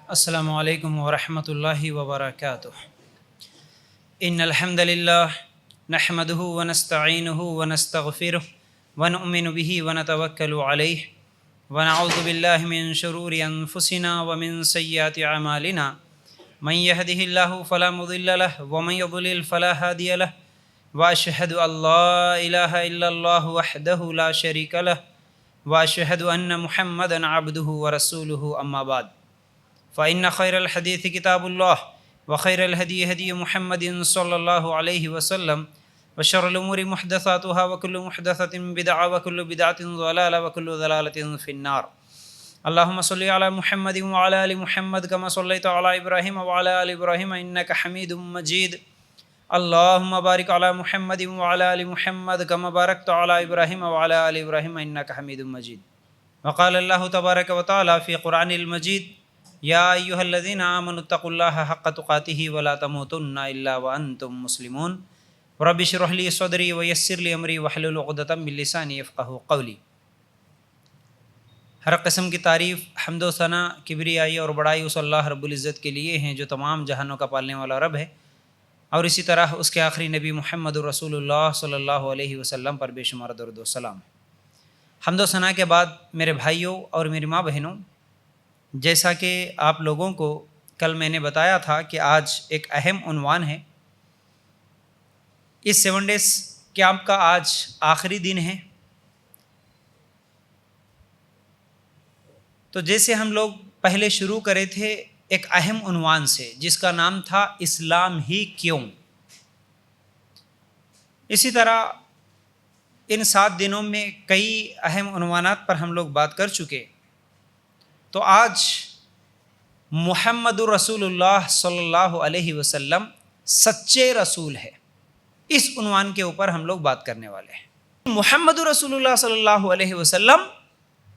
السلام علیکم ورحمۃ اللہ وبرکاتہ۔ ان الحمد للہ نحمدہ ونستعینہ ونستغفرہ ونؤمن بہ ونتوکل علیہ ونعوذ باللہ من شرور انفسنا ومن سیئات اعمالنا من یہدہ اللہ فلا مضل لہ ومن یضلل فلا ہادی لہ واشہد ان لا الہ الا اللہ وحدہ لا شریک لہ واشہد ان محمدا عبدہ ورسولہ اما بعد فإن خير الحديث كتاب الله وخير الهدي هدي محمد صلى الله عليه وسلم وشر الأمور محدثاتها وكل محدثة بدعة وكل بدعة ضلالة وكل ضلالة في النار. اللهم صل على محمد وعلى آل محمد كما صليت على إبراهيم وعلى آل إبراهيم إنك حميد مجيد. اللهم بارك على محمد وعلى آل محمد كما باركت على إبراهيم وعلى آل إبراهيم إنك حميد مجيد. وقال الله تبارك وتعالى في قرآن المجيد: یا ایھا الذین آمنوا اتقوا اللہ حق تقاتہ ولا تموتن الا وانتم مسلمون. رب اشرح لی صدری ویسر لی امری واحلل عقدۃ من لسانی یفقہوا قولی. ہر قسم کی تعریف، حمد و ثنا، کبریائی اور بڑائی اس اللہ رب العزت کے لیے ہیں جو تمام جہانوں کا پالنے والا رب ہے، اور اسی طرح اس کے آخری نبی محمد رسول اللہ صلی اللہ علیہ وسلم پر بے شمار درود و سلام. حمد و ثنا کے بعد میرے بھائیوں اور میری ماں بہنوں، جیسا کہ آپ لوگوں کو کل میں نے بتایا تھا کہ آج ایک اہم عنوان ہے. اس 7 ڈیز کیمپ کا آج آخری دن ہے. تو جیسے ہم لوگ پہلے شروع کرے تھے ایک اہم عنوان سے جس کا نام تھا اسلام ہی کیوں، اسی طرح ان 7 دنوں میں کئی اہم عنوانات پر ہم لوگ بات کر چکے. تو آج محمد رسول اللہ صلی اللہ علیہ وسلم سچے رسول ہے، اس عنوان کے اوپر ہم لوگ بات کرنے والے ہیں. محمد رسول اللہ صلی اللہ علیہ وسلم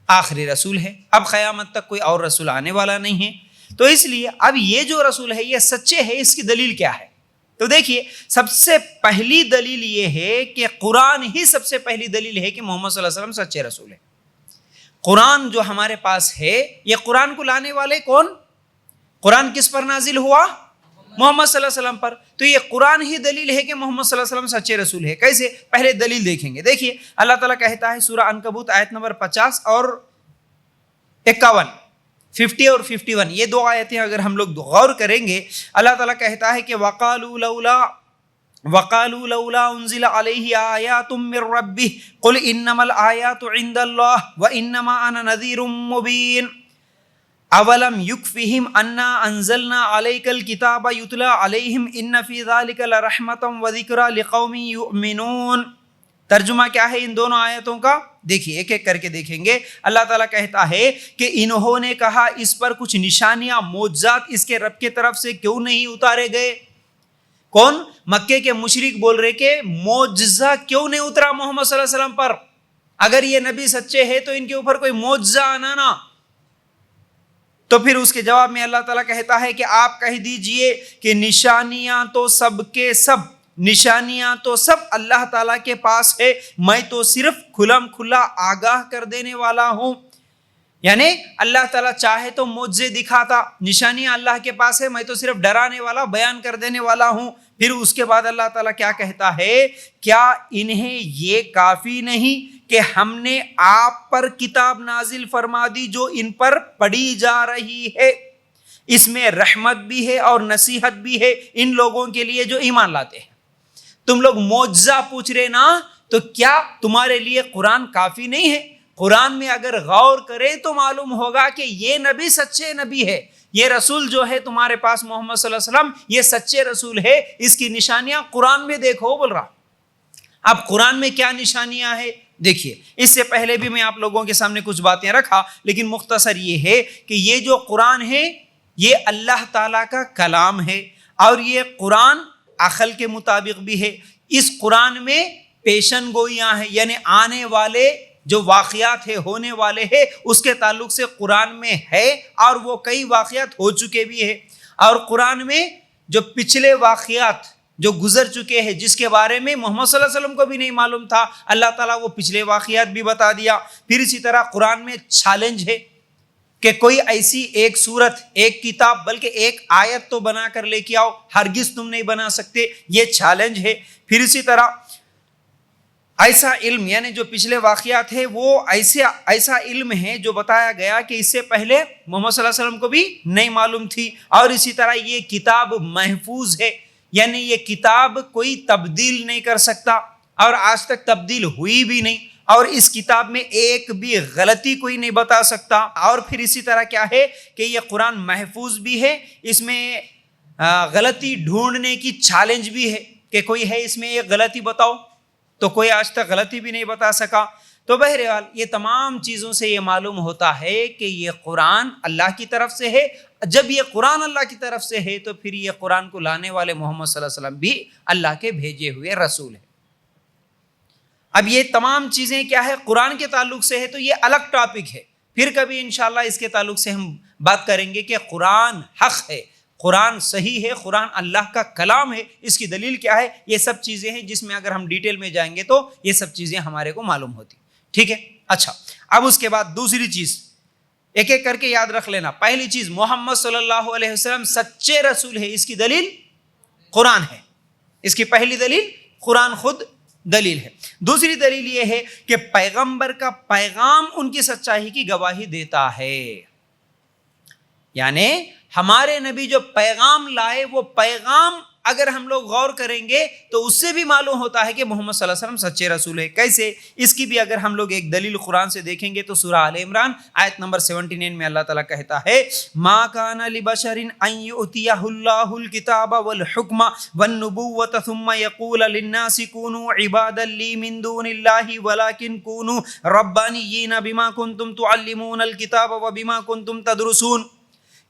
آخری رسول ہے، اب قیامت تک کوئی اور رسول آنے والا نہیں ہے. تو اس لیے اب یہ جو رسول ہے یہ سچے ہے، اس کی دلیل کیا ہے؟ تو دیکھیے، سب سے پہلی دلیل یہ ہے کہ قرآن ہی سب سے پہلی دلیل ہے کہ محمد صلی اللہ علیہ وسلم سچے رسول ہے. قرآن جو ہمارے پاس ہے، یہ قرآن کو لانے والے کون؟ قرآن کس پر نازل ہوا؟ محمد صلی اللہ علیہ وسلم پر. تو یہ قرآن ہی دلیل ہے کہ محمد صلی اللہ علیہ وسلم سچے رسول ہے. کیسے؟ پہلے دلیل دیکھیں گے. دیکھیے، اللہ تعالیٰ کہتا ہے سورہ عنکبوت آیت نمبر 50 اور 51، 50 اور 51، یہ 2 آیتیں اگر ہم لوگ غور کریں گے، اللہ تعالیٰ کہتا ہے کہ وَقَالُوا لَوْلَا أُنزِلَ عَلَيْهِ آيَاتٌ مِّن رَّبِّهِ قُلْ إِنَّمَا الْآيَاتُ عِندَ اللَّهِ وَإِنَّمَا أَنَا نَذِيرٌ مُّبِينٌ أَوَلَمْ يُكْفِهِمْ أَنَّا أَنزَلْنَا عَلَيْكَ الْكِتَابَ يُتْلَى عَلَيْهِمْ إِنَّ فِي ذَلِكَ لَرَحْمَةً وَذِكْرَىٰ لِقَوْمٍ يُؤْمِنُونَ. ترجمہ کیا ہے ان دونوں آیتوں کا؟ دیکھیے، ایک ایک کر کے دیکھیں گے. اللہ تعالیٰ کہتا ہے کہ انہوں نے کہا اس پر کچھ نشانیاں، معجزات اس کے رب کی طرف سے کیوں نہیں اتارے گئے؟ کون؟ مکے کے مشرک بول رہے کہ معجزہ کیوں نہیں اترا محمد صلی اللہ علیہ وسلم پر؟ اگر یہ نبی سچے ہیں تو ان کے اوپر کوئی معجزہ آنا نا. تو پھر اس کے جواب میں اللہ تعالیٰ کہتا ہے کہ آپ کہہ دیجئے کہ نشانیاں تو سب اللہ تعالیٰ کے پاس ہے، میں تو صرف کھلم کھلا آگاہ کر دینے والا ہوں. یعنی اللہ تعالیٰ چاہے تو معجزے دکھاتا، نشانیاں اللہ کے پاس ہے، میں تو صرف ڈرانے والا، بیان کر دینے والا ہوں. پھر اس کے بعد اللہ تعالیٰ کیا کہتا ہے؟ کیا انہیں یہ کافی نہیں کہ ہم نے آپ پر کتاب نازل فرما دی جو ان پر پڑھی جا رہی ہے؟ اس میں رحمت بھی ہے اور نصیحت بھی ہے ان لوگوں کے لیے جو ایمان لاتے ہیں. تم لوگ معجزہ پوچھ رہے نا، تو کیا تمہارے لیے قرآن کافی نہیں ہے؟ قرآن میں اگر غور کریں تو معلوم ہوگا کہ یہ نبی سچے نبی ہے، یہ رسول جو ہے تمہارے پاس محمد صلی اللہ علیہ وسلم، یہ سچے رسول ہے. اس کی نشانیاں قرآن میں دیکھو بول رہا. اب قرآن میں کیا نشانیاں ہیں؟ دیکھیے، اس سے پہلے بھی میں آپ لوگوں کے سامنے کچھ باتیں رکھا، لیکن مختصر یہ ہے کہ یہ جو قرآن ہے یہ اللہ تعالیٰ کا کلام ہے، اور یہ قرآن عقل کے مطابق بھی ہے. اس قرآن میں پیشن گوئیاں ہیں، یعنی آنے والے جو واقعات ہے، ہونے والے ہیں، اس کے تعلق سے قرآن میں ہے، اور وہ کئی واقعات ہو چکے بھی ہیں. اور قرآن میں جو پچھلے واقعات جو گزر چکے ہیں، جس کے بارے میں محمد صلی اللہ علیہ وسلم کو بھی نہیں معلوم تھا، اللہ تعالیٰ وہ پچھلے واقعات بھی بتا دیا. پھر اسی طرح قرآن میں چیلنج ہے، کہ کوئی ایسی ایک سورت، ایک کتاب، بلکہ ایک آیت تو بنا کر لے کے آؤ، ہرگز تم نہیں بنا سکتے، یہ چیلنج ہے۔ پھر اسی طرح ایسا علم، یعنی جو پچھلے واقعات ہیں وہ ایسا علم ہے جو بتایا گیا کہ اس سے پہلے محمد صلی اللہ علیہ وسلم کو بھی نہیں معلوم تھی، اور اسی طرح یہ کتاب محفوظ ہے، یعنی یہ کتاب کوئی تبدیل نہیں کر سکتا اور آج تک تبدیل ہوئی بھی نہیں، اور اس کتاب میں ایک بھی غلطی کوئی نہیں بتا سکتا۔ اور پھر اسی طرح کیا ہے کہ یہ قرآن محفوظ بھی ہے، اس میں غلطی ڈھونڈنے کی چیلنج بھی ہے کہ کوئی ہے اس میں ایک غلطی بتاؤ، تو کوئی آج تک غلطی بھی نہیں بتا سکا۔ تو بہرحال یہ تمام چیزوں سے یہ معلوم ہوتا ہے کہ یہ قرآن اللہ کی طرف سے ہے۔ جب یہ قرآن اللہ کی طرف سے ہے تو پھر یہ قرآن کو لانے والے محمد صلی اللہ علیہ وسلم بھی اللہ کے bھیجے ہوئے رسول ہیں۔ اب یہ تمام چیزیں کیا ہے قرآن کے تعلق سے ہے، تو یہ الگ ٹاپک ہے، پھر کبھی انشاءاللہ اس کے تعلق سے ہم بات کریں گے کہ قرآن حق ہے، قرآن صحیح ہے، قرآن اللہ کا کلام ہے، اس کی دلیل کیا ہے۔ یہ سب چیزیں ہیں جس میں اگر ہم ڈیٹیل میں جائیں گے تو یہ سب چیزیں ہمارے کو معلوم ہوتی، ٹھیک ہے۔ اچھا، اب اس کے بعد دوسری چیز ایک ایک کر کے یاد رکھ لینا۔ پہلی چیز، محمد صلی اللہ علیہ وسلم سچے رسول ہے، اس کی دلیل قرآن ہے، اس کی پہلی دلیل قرآن خود دلیل ہے۔ دوسری دلیل یہ ہے کہ پیغمبر کا پیغام ان کی سچائی کی گواہی دیتا ہے، یعنی ہمارے نبی جو پیغام لائے وہ پیغام اگر ہم لوگ غور کریں گے تو اس سے بھی معلوم ہوتا ہے کہ محمد صلی اللہ علیہ وسلم سچے رسول ہے۔ کیسے؟ اس کی بھی اگر ہم لوگ ایک دلیل قرآن سے دیکھیں گے تو سورہ آل عمران آیت نمبر 79 میں اللہ تعالیٰ کہتا ہے ما کان لبشر ان یؤتیہ اللہ الکتاب والحکم والنبوۃ ثم یقول للناس کونوا عبادا لی من دون اللہ ولکن کونوا ربانیین بما کنتم تعلمون الکتاب وبما کنتم تدرسون۔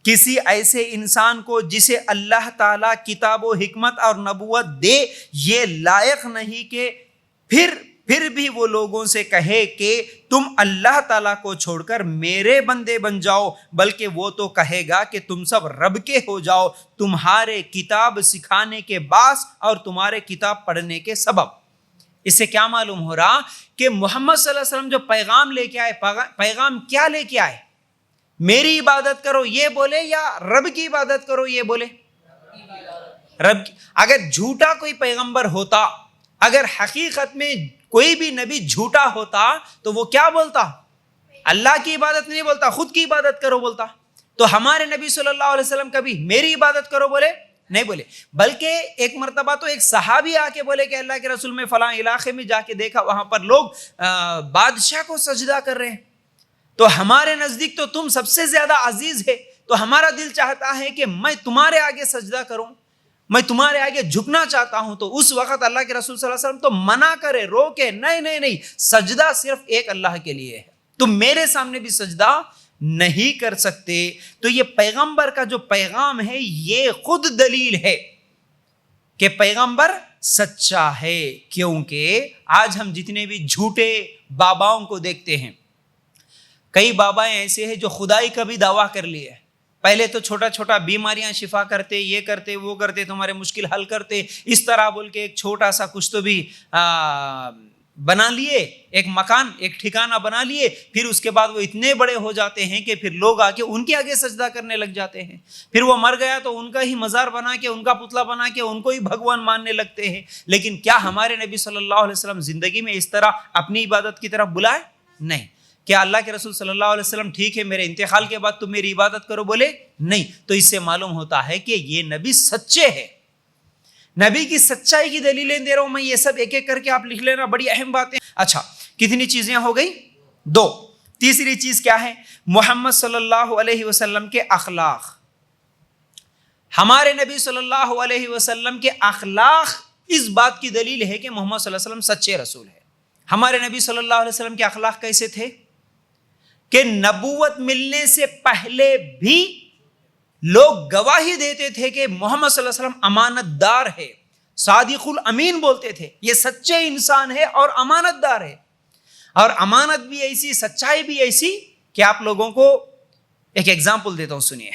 کسی ایسے انسان کو جسے اللہ تعالیٰ کتاب و حکمت اور نبوت دے، یہ لائق نہیں کہ پھر بھی وہ لوگوں سے کہے کہ تم اللہ تعالیٰ کو چھوڑ کر میرے بندے بن جاؤ، بلکہ وہ تو کہے گا کہ تم سب رب کے ہو جاؤ، تمہارے کتاب سکھانے کے باعث اور تمہارے کتاب پڑھنے کے سبب۔ اس سے کیا معلوم ہو رہا کہ محمد صلی اللہ علیہ وسلم جو پیغام لے کے آئے، پیغام کیا لے کے آئے؟ میری عبادت کرو یہ بولے یا رب کی عبادت کرو یہ بولے؟ رب کی۔ اگر جھوٹا کوئی پیغمبر ہوتا، اگر حقیقت میں کوئی بھی نبی جھوٹا ہوتا تو وہ کیا بولتا؟ اللہ کی عبادت نہیں بولتا، خود کی عبادت کرو بولتا۔ تو ہمارے نبی صلی اللہ علیہ وسلم کبھی میری عبادت کرو بولے؟ نہیں بولے، بلکہ ایک مرتبہ تو ایک صحابی آ کے بولے کہ اللہ کے رسول میں فلاں علاقے میں جا کے دیکھا، وہاں پر لوگ بادشاہ کو سجدہ کر رہے ہیں، تو ہمارے نزدیک تو تم سب سے زیادہ عزیز ہے، تو ہمارا دل چاہتا ہے کہ میں تمہارے آگے سجدہ کروں، میں تمہارے آگے جھکنا چاہتا ہوں۔ تو اس وقت اللہ کے رسول صلی اللہ علیہ وسلم تو منع کرے، روکے، نہیں، سجدہ صرف ایک اللہ کے لیے ہے، تم میرے سامنے بھی سجدہ نہیں کر سکتے۔ تو یہ پیغمبر کا جو پیغام ہے یہ خود دلیل ہے کہ پیغمبر سچا ہے، کیونکہ آج ہم جتنے بھی جھوٹے باباؤں کو دیکھتے ہیں، کئی بابائیں ایسے ہیں جو خدائی کا بھی دعویٰ کر لیے، پہلے تو چھوٹا چھوٹا بیماریاں شفا کرتے، یہ کرتے وہ کرتے، تمہارے مشکل حل کرتے، اس طرح بول کے ایک چھوٹا سا کچھ تو بھی بنا لیے، ایک مکان، ایک ٹھکانہ بنا لیے، پھر اس کے بعد وہ اتنے بڑے ہو جاتے ہیں کہ پھر لوگ آ کے ان کے آگے سجدہ کرنے لگ جاتے ہیں، پھر وہ مر گیا تو ان کا ہی مزار بنا کے، ان کا پتلا بنا کے ان کو ہی بھگوان ماننے لگتے ہیں۔ لیکن کیا ہمارے نبی صلی اللہ علیہ وسلم زندگی میں اس طرح اپنی عبادت کی طرف بلائے؟ نہیں۔ کیا اللہ کے رسول صلی اللہ علیہ وسلم ٹھیک ہے میرے انتقال کے بعد تم میری عبادت کرو بولے؟ نہیں۔ تو اس سے معلوم ہوتا ہے کہ یہ نبی سچے ہیں۔ نبی کی سچائی کی دلیلیں دے رہا ہوں میں، یہ سب ایک ایک کر کے آپ لکھ لینا، بڑی اہم باتیں۔ اچھا، کتنی چیزیں ہو گئی؟ 2۔ تیسری چیز کیا ہے؟ محمد صلی اللہ علیہ وسلم کے اخلاق۔ ہمارے نبی صلی اللہ علیہ وسلم کے اخلاق اس بات کی دلیل ہے کہ محمد صلی اللہ علیہ وسلم سچے رسول ہے۔ ہمارے نبی صلی اللہ علیہ وسلم کے اخلاق کیسے تھے کہ نبوت ملنے سے پہلے بھی لوگ گواہی دیتے تھے کہ محمد صلی اللہ علیہ وسلم امانت دار ہے، صادق الامین بولتے تھے، یہ سچے انسان ہے اور امانت دار ہے۔ اور امانت بھی ایسی، سچائی بھی ایسی کہ آپ لوگوں کو ایک ایگزامپل دیتا ہوں، سنیے۔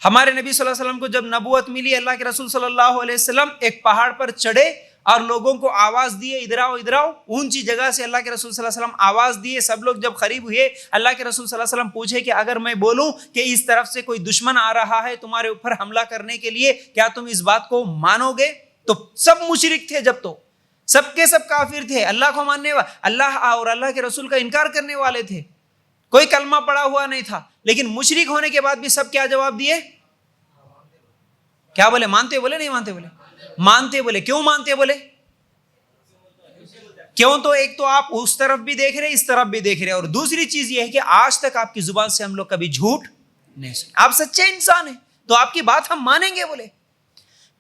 ہمارے نبی صلی اللہ علیہ وسلم کو جب نبوت ملی، اللہ کے رسول صلی اللہ علیہ وسلم ایک پہاڑ پر چڑھے اور لوگوں کو آواز دیے ادھر آؤ ادھر آؤ. اونچی جگہ سے اللہ کے رسول صلی اللہ علیہ وسلم آواز دیے. سب لوگ جب قریب ہوئے, اللہ کے رسول صلی اللہ علیہ وسلم پوچھے کہ اگر میں بولوں کہ اس طرف سے کوئی دشمن آ رہا ہے تمہارے اوپر حملہ کرنے کے لیے, کیا تم اس بات کو مانو گے؟ تو سب مشرک تھے, جب تو سب کے سب کافر تھے, اللہ کو ماننے والے, اللہ اور اللہ کے رسول کا انکار کرنے والے تھے, کوئی کلمہ پڑا ہوا نہیں تھا. لیکن مشرک ہونے کے بعد بھی سب کیا جواب دیے؟ کیا بولے؟ مانتے بولے نہیں مانتے بولے؟ مانتے بولے. کیوں مانتے بولے؟ کیوں؟ تو ایک تو آپ اس طرف بھی دیکھ رہے, اس طرف بھی دیکھ رہے, اور دوسری چیز یہ ہے کہ آج تک آپ کی زبان سے ہم لوگ کبھی جھوٹ نہیں سنے. آپ سچے انسان ہیں تو آپ کی بات ہم مانیں گے بولے.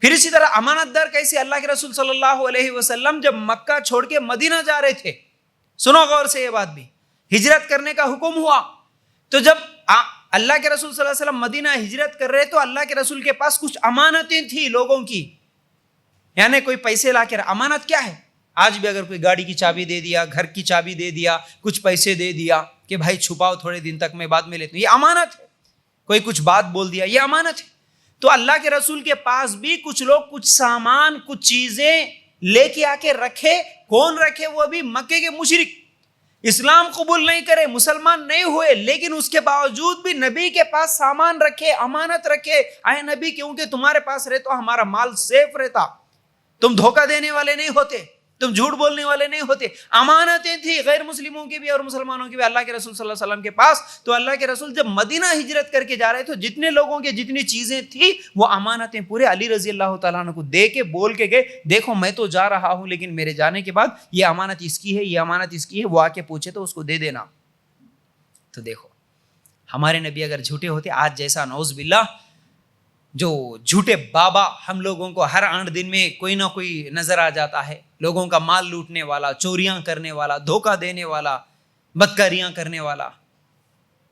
پھر اسی طرح امانت دار کیسے؟ اللہ کے رسول صلی اللہ علیہ وسلم جب مکہ چھوڑ کے مدینہ جا رہے تھے, سنو غور سے یہ بات بھی, ہجرت کرنے کا حکم ہوا, تو جب اللہ کے رسول صلی اللہ علیہ وسلم مدینہ ہجرت کر رہے تو اللہ کے رسول کے پاس کچھ امانتیں تھیں لوگوں کی, یعنی کوئی پیسے لا کے. امانت کیا ہے؟ آج بھی اگر کوئی گاڑی کی چابی دے دیا, گھر کی چابی دے دیا, کچھ پیسے دے دیا کہ بھائی چھپاؤ تھوڑے دن تک, میں بعد میں لیتا ہوں, یہ امانت ہے. کوئی کچھ بات بول دیا, یہ امانت ہے. تو اللہ کے رسول کے پاس بھی کچھ لوگ کچھ سامان, کچھ چیزیں لے کے آ کے رکھے. کون رکھے؟ وہ بھی مکے کے مشرک, اسلام قبول نہیں کرے, مسلمان نہیں ہوئے, لیکن اس کے باوجود بھی نبی کے پاس سامان رکھے, امانت رکھے. اے نبی, کیونکہ تمہارے پاس رہے تو ہمارا مال سیف رہتا, تم دھوکہ دینے والے نہیں ہوتے, تم جھوٹ بولنے والے نہیں ہوتے. امانتیں تھی غیر مسلموں کی بھی اور مسلمانوں کی بھی اللہ کے رسول صلی اللہ علیہ وسلم کے پاس. تو اللہ کے رسول جب مدینہ ہجرت کر کے جا رہے تو جتنے لوگوں کے جتنی چیزیں تھی وہ امانتیں پورے علی رضی اللہ تعالیٰ عنہ کو دے کے بول کے گئے, دیکھو میں تو جا رہا ہوں لیکن میرے جانے کے بعد یہ امانت اس کی ہے, یہ امانت اس کی ہے, وہ آ کے پوچھے تو اس کو دے دینا. تو دیکھو ہمارے نبی اگر جھوٹے ہوتے, آج جیسا نعوذ باللہ جو جھوٹے بابا ہم لوگوں کو ہر 8 دن میں کوئی نہ کوئی نظر آ جاتا ہے, لوگوں کا مال لوٹنے والا, چوریاں کرنے والا, دھوکہ دینے والا, بدکاریاں کرنے والا,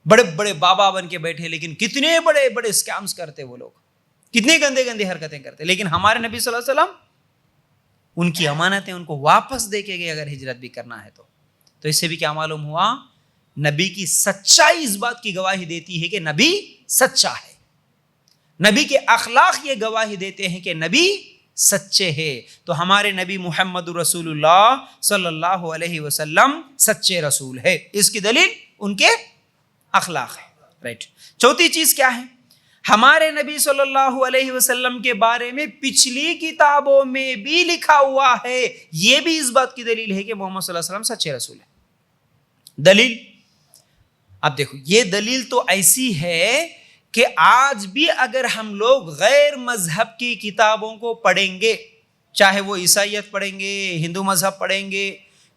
بڑے بڑے بابا بن کے بیٹھے, لیکن کتنے بڑے بڑے اسکیمز کرتے وہ لوگ, کتنے گندے گندے حرکتیں کرتے. لیکن ہمارے نبی صلی اللہ علیہ وسلم ان کی امانتیں ان کو واپس دے کے گئے اگر ہجرت بھی کرنا ہے تو اس سے بھی کیا معلوم ہوا؟ نبی کی سچائی اس بات کی گواہی دیتی ہے کہ نبی سچا ہے. نبی کے اخلاق یہ گواہی دیتے ہیں کہ نبی سچے ہیں. تو ہمارے نبی محمد رسول اللہ صلی اللہ علیہ وسلم سچے رسول ہے. اس کی دلیل ان کے اخلاق ہے. رائٹ. چوتھی چیز کیا ہے؟ ہمارے نبی صلی اللہ علیہ وسلم کے بارے میں پچھلی کتابوں میں بھی لکھا ہوا ہے. یہ بھی اس بات کی دلیل ہے کہ محمد صلی اللہ علیہ وسلم سچے رسول ہیں. دلیل اب دیکھو, یہ دلیل تو ایسی ہے کہ آج بھی اگر ہم لوگ غیر مذہب کی کتابوں کو پڑھیں گے, چاہے وہ عیسائیت پڑھیں گے, ہندو مذہب پڑھیں گے,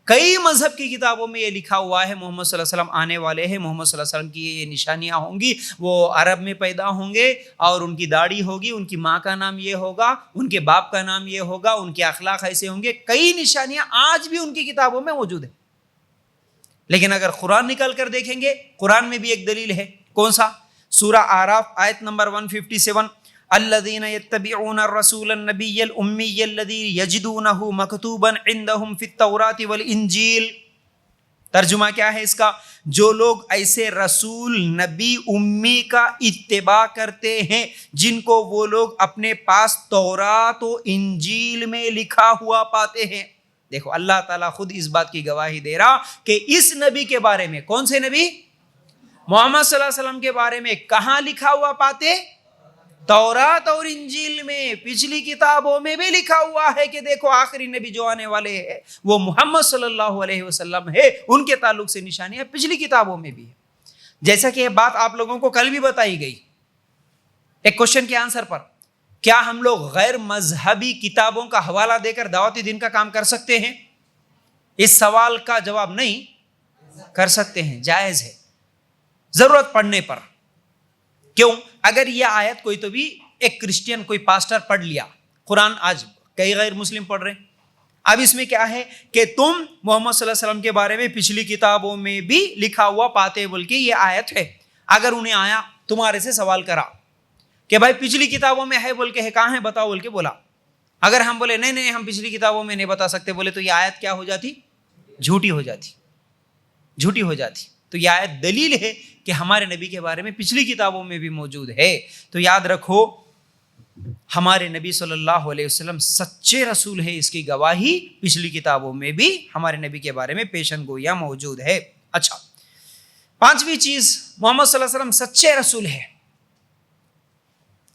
کئی مذہب کی کتابوں میں یہ لکھا ہوا ہے محمد صلی اللہ علیہ وسلم آنے والے ہیں, محمد صلی اللہ علیہ وسلم کی یہ نشانیاں ہوں گی, وہ عرب میں پیدا ہوں گے اور ان کی داڑھی ہوگی, ان کی ماں کا نام یہ ہوگا, ان کے باپ کا نام یہ ہوگا, ان کے اخلاق ایسے ہوں گے. کئی نشانیاں آج بھی ان کی کتابوں میں موجود ہیں. لیکن اگر قرآن نکال کر دیکھیں گے, قرآن میں بھی ایک دلیل ہے. کون سا؟ سورہ اعراف آیت نمبر 157, الذین یتبعون الرسول النبی الامی الذی یجدونہ مکتوبا عندہم فی التوراۃ والانجیل. ترجمہ کیا ہے اس کا؟ جو لوگ ایسے رسول نبی امی کا اتباع کرتے ہیں جن کو وہ لوگ اپنے پاس تورات و انجیل میں لکھا ہوا پاتے ہیں. دیکھو اللہ تعالیٰ خود اس بات کی گواہی دے رہا کہ اس نبی کے بارے میں, کون سے نبی؟ محمد صلی اللہ علیہ وسلم کے بارے میں کہاں لکھا ہوا پاتے؟ تورات اور انجیل میں. پچھلی کتابوں میں بھی لکھا ہوا ہے کہ دیکھو آخری نبی جو آنے والے ہیں وہ محمد صلی اللہ علیہ وسلم ہے. ان کے تعلق سے نشانیاں پچھلی کتابوں میں بھی ہے. جیسا کہ یہ بات آپ لوگوں کو کل بھی بتائی گئی ایک کوشچن کے آنسر پر, کیا ہم لوگ غیر مذہبی کتابوں کا حوالہ دے کر دعوتی دین کا کام کر سکتے ہیں؟ اس سوال کا جواب نہیں کر سکتے ہیں, جائز ہے ضرورت پڑنے پر. کیوں؟ اگر یہ آیت کوئی تو بھی ایک کرسچین کوئی پاسٹر پڑھ لیا, قرآن آج کئی غیر مسلم پڑھ رہے ہیں, اب اس میں کیا ہے کہ تم محمد صلی اللہ علیہ وسلم کے بارے میں پچھلی کتابوں میں بھی لکھا ہوا پاتے بول کے یہ آیت ہے. اگر انہیں آیا تمہارے سے سوال کرا کہ بھائی پچھلی کتابوں میں ہے بول کے ہے, کہاں ہے بتاؤ بول کے بولا, اگر ہم بولے نہیں ہم پچھلی کتابوں میں نہیں بتا سکتے بولے تو یہ آیت کیا ہو جاتی؟ جھوٹی ہو جاتی, جھوٹی ہو جاتی. تو یہ آیت دلیل ہے کہ ہمارے نبی کے بارے میں پچھلی کتابوں میں بھی موجود ہے. تو یاد رکھو ہمارے نبی صلی اللہ علیہ وسلم سچے رسول ہے، اس کی گواہی پچھلی کتابوں میں بھی ہمارے نبی کے بارے میں پیشن گوئیاں موجود ہے۔ اچھا، پانچویں چیز، محمد صلی اللہ علیہ وسلم سچے رسول ہے۔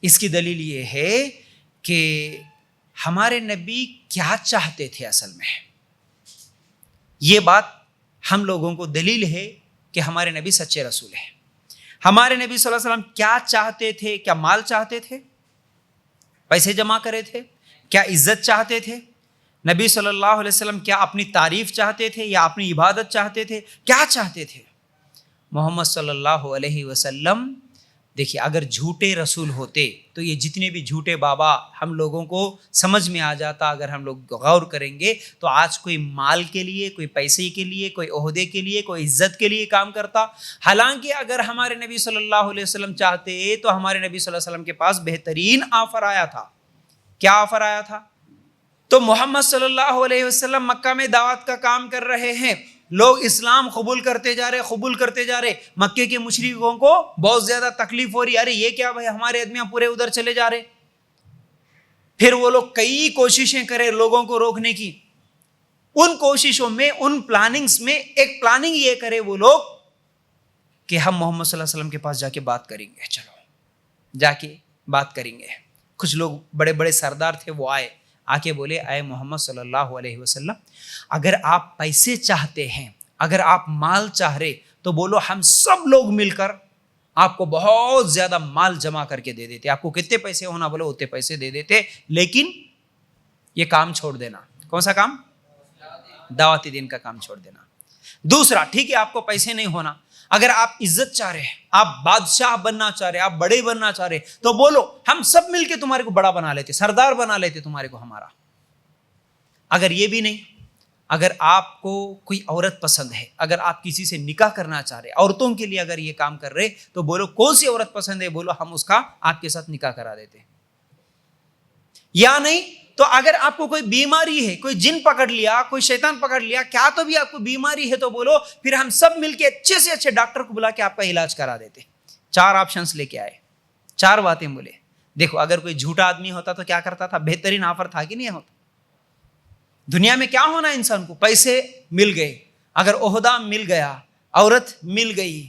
اس کی دلیل یہ ہے کہ ہمارے نبی کیا چاہتے تھے اصل میں، یہ بات ہم لوگوں کو دلیل ہے کہ ہمارے نبی سچے رسول ہیں۔ ہمارے نبی صلی اللہ علیہ وسلم کیا چاہتے تھے؟ کیا مال چاہتے تھے؟ پیسے جمع کرے تھے؟ کیا عزت چاہتے تھے؟ نبی صلی اللہ علیہ وسلم کیا اپنی تعریف چاہتے تھے یا اپنی عبادت چاہتے تھے؟ کیا چاہتے تھے؟ محمد صلی اللہ علیہ وسلم، دیکھیے اگر جھوٹے رسول ہوتے تو یہ جتنے بھی جھوٹے بابا ہم لوگوں کو سمجھ میں آ جاتا، اگر ہم لوگ غور کریں گے تو آج کوئی مال کے لیے، کوئی پیسے کے لیے، کوئی عہدے کے لیے، کوئی عزت کے لیے کام کرتا۔ حالانکہ اگر ہمارے نبی صلی اللہ علیہ وسلم چاہتے تو ہمارے نبی صلی اللہ علیہ وسلم کے پاس بہترین آفر آیا تھا۔ کیا آفر آیا تھا؟ تو محمد صلی اللہ علیہ وسلم مکہ میں دعوت کا کام کر رہے ہیں، لوگ اسلام قبول کرتے جا رہے، مکے کے مشرکوں کو بہت زیادہ تکلیف ہو رہی، ارے یہ کیا بھائی، ہمارے آدمیاں پورے ادھر چلے جا رہے۔ پھر وہ لوگ کئی کوششیں کرے لوگوں کو روکنے کی، ان کوششوں میں، ان پلاننگز میں ایک پلاننگ یہ کرے وہ لوگ کہ ہم محمد صلی اللہ علیہ وسلم کے پاس جا کے بات کریں گے، چلو جا کے بات کریں گے۔ کچھ لوگ بڑے بڑے سردار تھے، وہ آئے، آ کے بولے، اے محمد صلی اللہ علیہ وسلم، اگر آپ پیسے چاہتے ہیں، اگر آپ مال چاہ رہے تو بولو، ہم سب لوگ مل کر آپ کو بہت زیادہ مال جمع کر کے دے دیتے، آپ کو کتنے پیسے ہونا بولو اتنے پیسے دے دیتے، لیکن یہ کام چھوڑ دینا۔ کون سا کام؟ دعوتی دین کا کام چھوڑ دینا۔ دوسرا، ٹھیک ہے آپ کو پیسے نہیں ہونا، اگر آپ عزت چاہ رہے ہیں، آپ بادشاہ بننا چاہ رہے، آپ بڑے بننا چاہ رہے تو بولو، ہم سب مل کے تمہارے کو بڑا بنا لیتے، سردار بنا لیتے تمہارے کو ہمارا۔ اگر یہ بھی نہیں، اگر آپ کو کوئی عورت پسند ہے، اگر آپ کسی سے نکاح کرنا چاہ رہے، عورتوں کے لیے اگر یہ کام کر رہے تو بولو کون سی عورت پسند ہے، بولو ہم اس کا آپ کے ساتھ نکاح کرا دیتے۔ یا نہیں تو اگر آپ کو کوئی بیماری ہے، کوئی جن پکڑ لیا، کوئی شیطان پکڑ لیا، کیا تو بھی آپ کو بیماری ہے تو بولو، پھر ہم سب مل کے اچھے سے اچھے ڈاکٹر کو بلا کے آپ کا علاج کرا دیتے۔ 4 آپشنز لے کے آئے، 4 باتیں بولے۔ دیکھو اگر کوئی جھوٹا آدمی ہوتا تو کیا کرتا تھا؟ بہترین آفر تھا کہ نہیں ہوتا؟ دنیا میں کیا ہونا انسان کو؟ پیسے مل گئے، اگر عہدہ مل گیا، عورت مل گئی،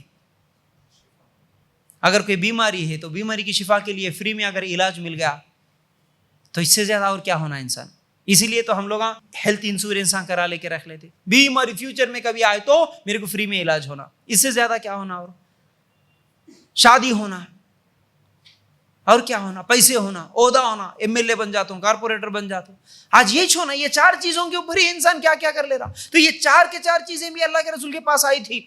اگر کوئی بیماری ہے تو بیماری کی شفا کے لیے فری میں اگر علاج مل گیا تو اس سے زیادہ اور کیا ہونا انسان؟ اسی لیے تو ہم لوگ ہیلتھ انشورنس کرا لے کے رکھ لیتے، بیماری فیوچر میں کبھی آئے تو میرے کو فری میں علاج ہونا، اس سے زیادہ کیا ہونا؟ اور شادی ہونا، اور کیا ہونا؟ پیسے ہونا، عہدہ ہونا، MLA بن جاتا ہوں، کارپوریٹر بن جاتا ہوں۔ آج یہ چھونا، یہ 4 چیزوں کے اوپر ہی انسان کیا کیا کر لے رہا۔ تو یہ 4 کے 4 چیزیں بھی اللہ کے رسول کے پاس آئی تھی،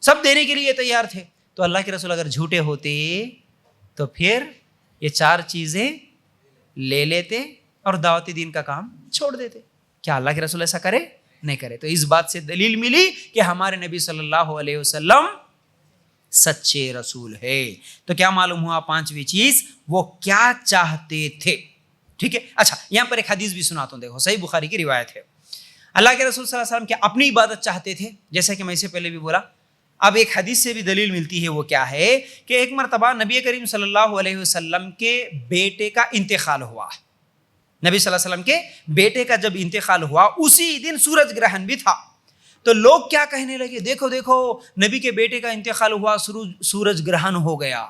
سب دینے کے لیے تیار تھے۔ تو اللہ کے رسول اگر جھوٹے ہوتے تو پھر یہ 4 چیزیں لے لیتے اور دعوتی دین کا کام چھوڑ دیتے۔ کیا اللہ کے رسول ایسا کرے؟ نہیں کرے۔ تو اس بات سے دلیل ملی کہ ہمارے نبی صلی اللہ علیہ وسلم سچے رسول ہے۔ تو کیا معلوم ہوا؟ 5ویں چیز، وہ کیا چاہتے تھے۔ ٹھیک ہے، اچھا یہاں پر ایک حدیث بھی سناتا ہوں، دیکھو صحیح بخاری کی روایت ہے۔ اللہ کے رسول صلی اللہ علیہ وسلم کیا اپنی عبادت چاہتے تھے؟ جیسا کہ میں اسے پہلے بھی بولا، اب ایک حدیث سے بھی دلیل ملتی ہے۔ وہ کیا ہے کہ ایک مرتبہ نبی کریم صلی اللہ علیہ وسلم کے بیٹے کا انتقال ہوا۔ نبی صلی اللہ علیہ وسلم کے بیٹے کا جب انتقال ہوا اسی دن سورج گرہن بھی تھا۔ تو لوگ کیا کہنے لگے، دیکھو دیکھو نبی کے بیٹے کا انتقال ہوا، سورج گرہن ہو گیا،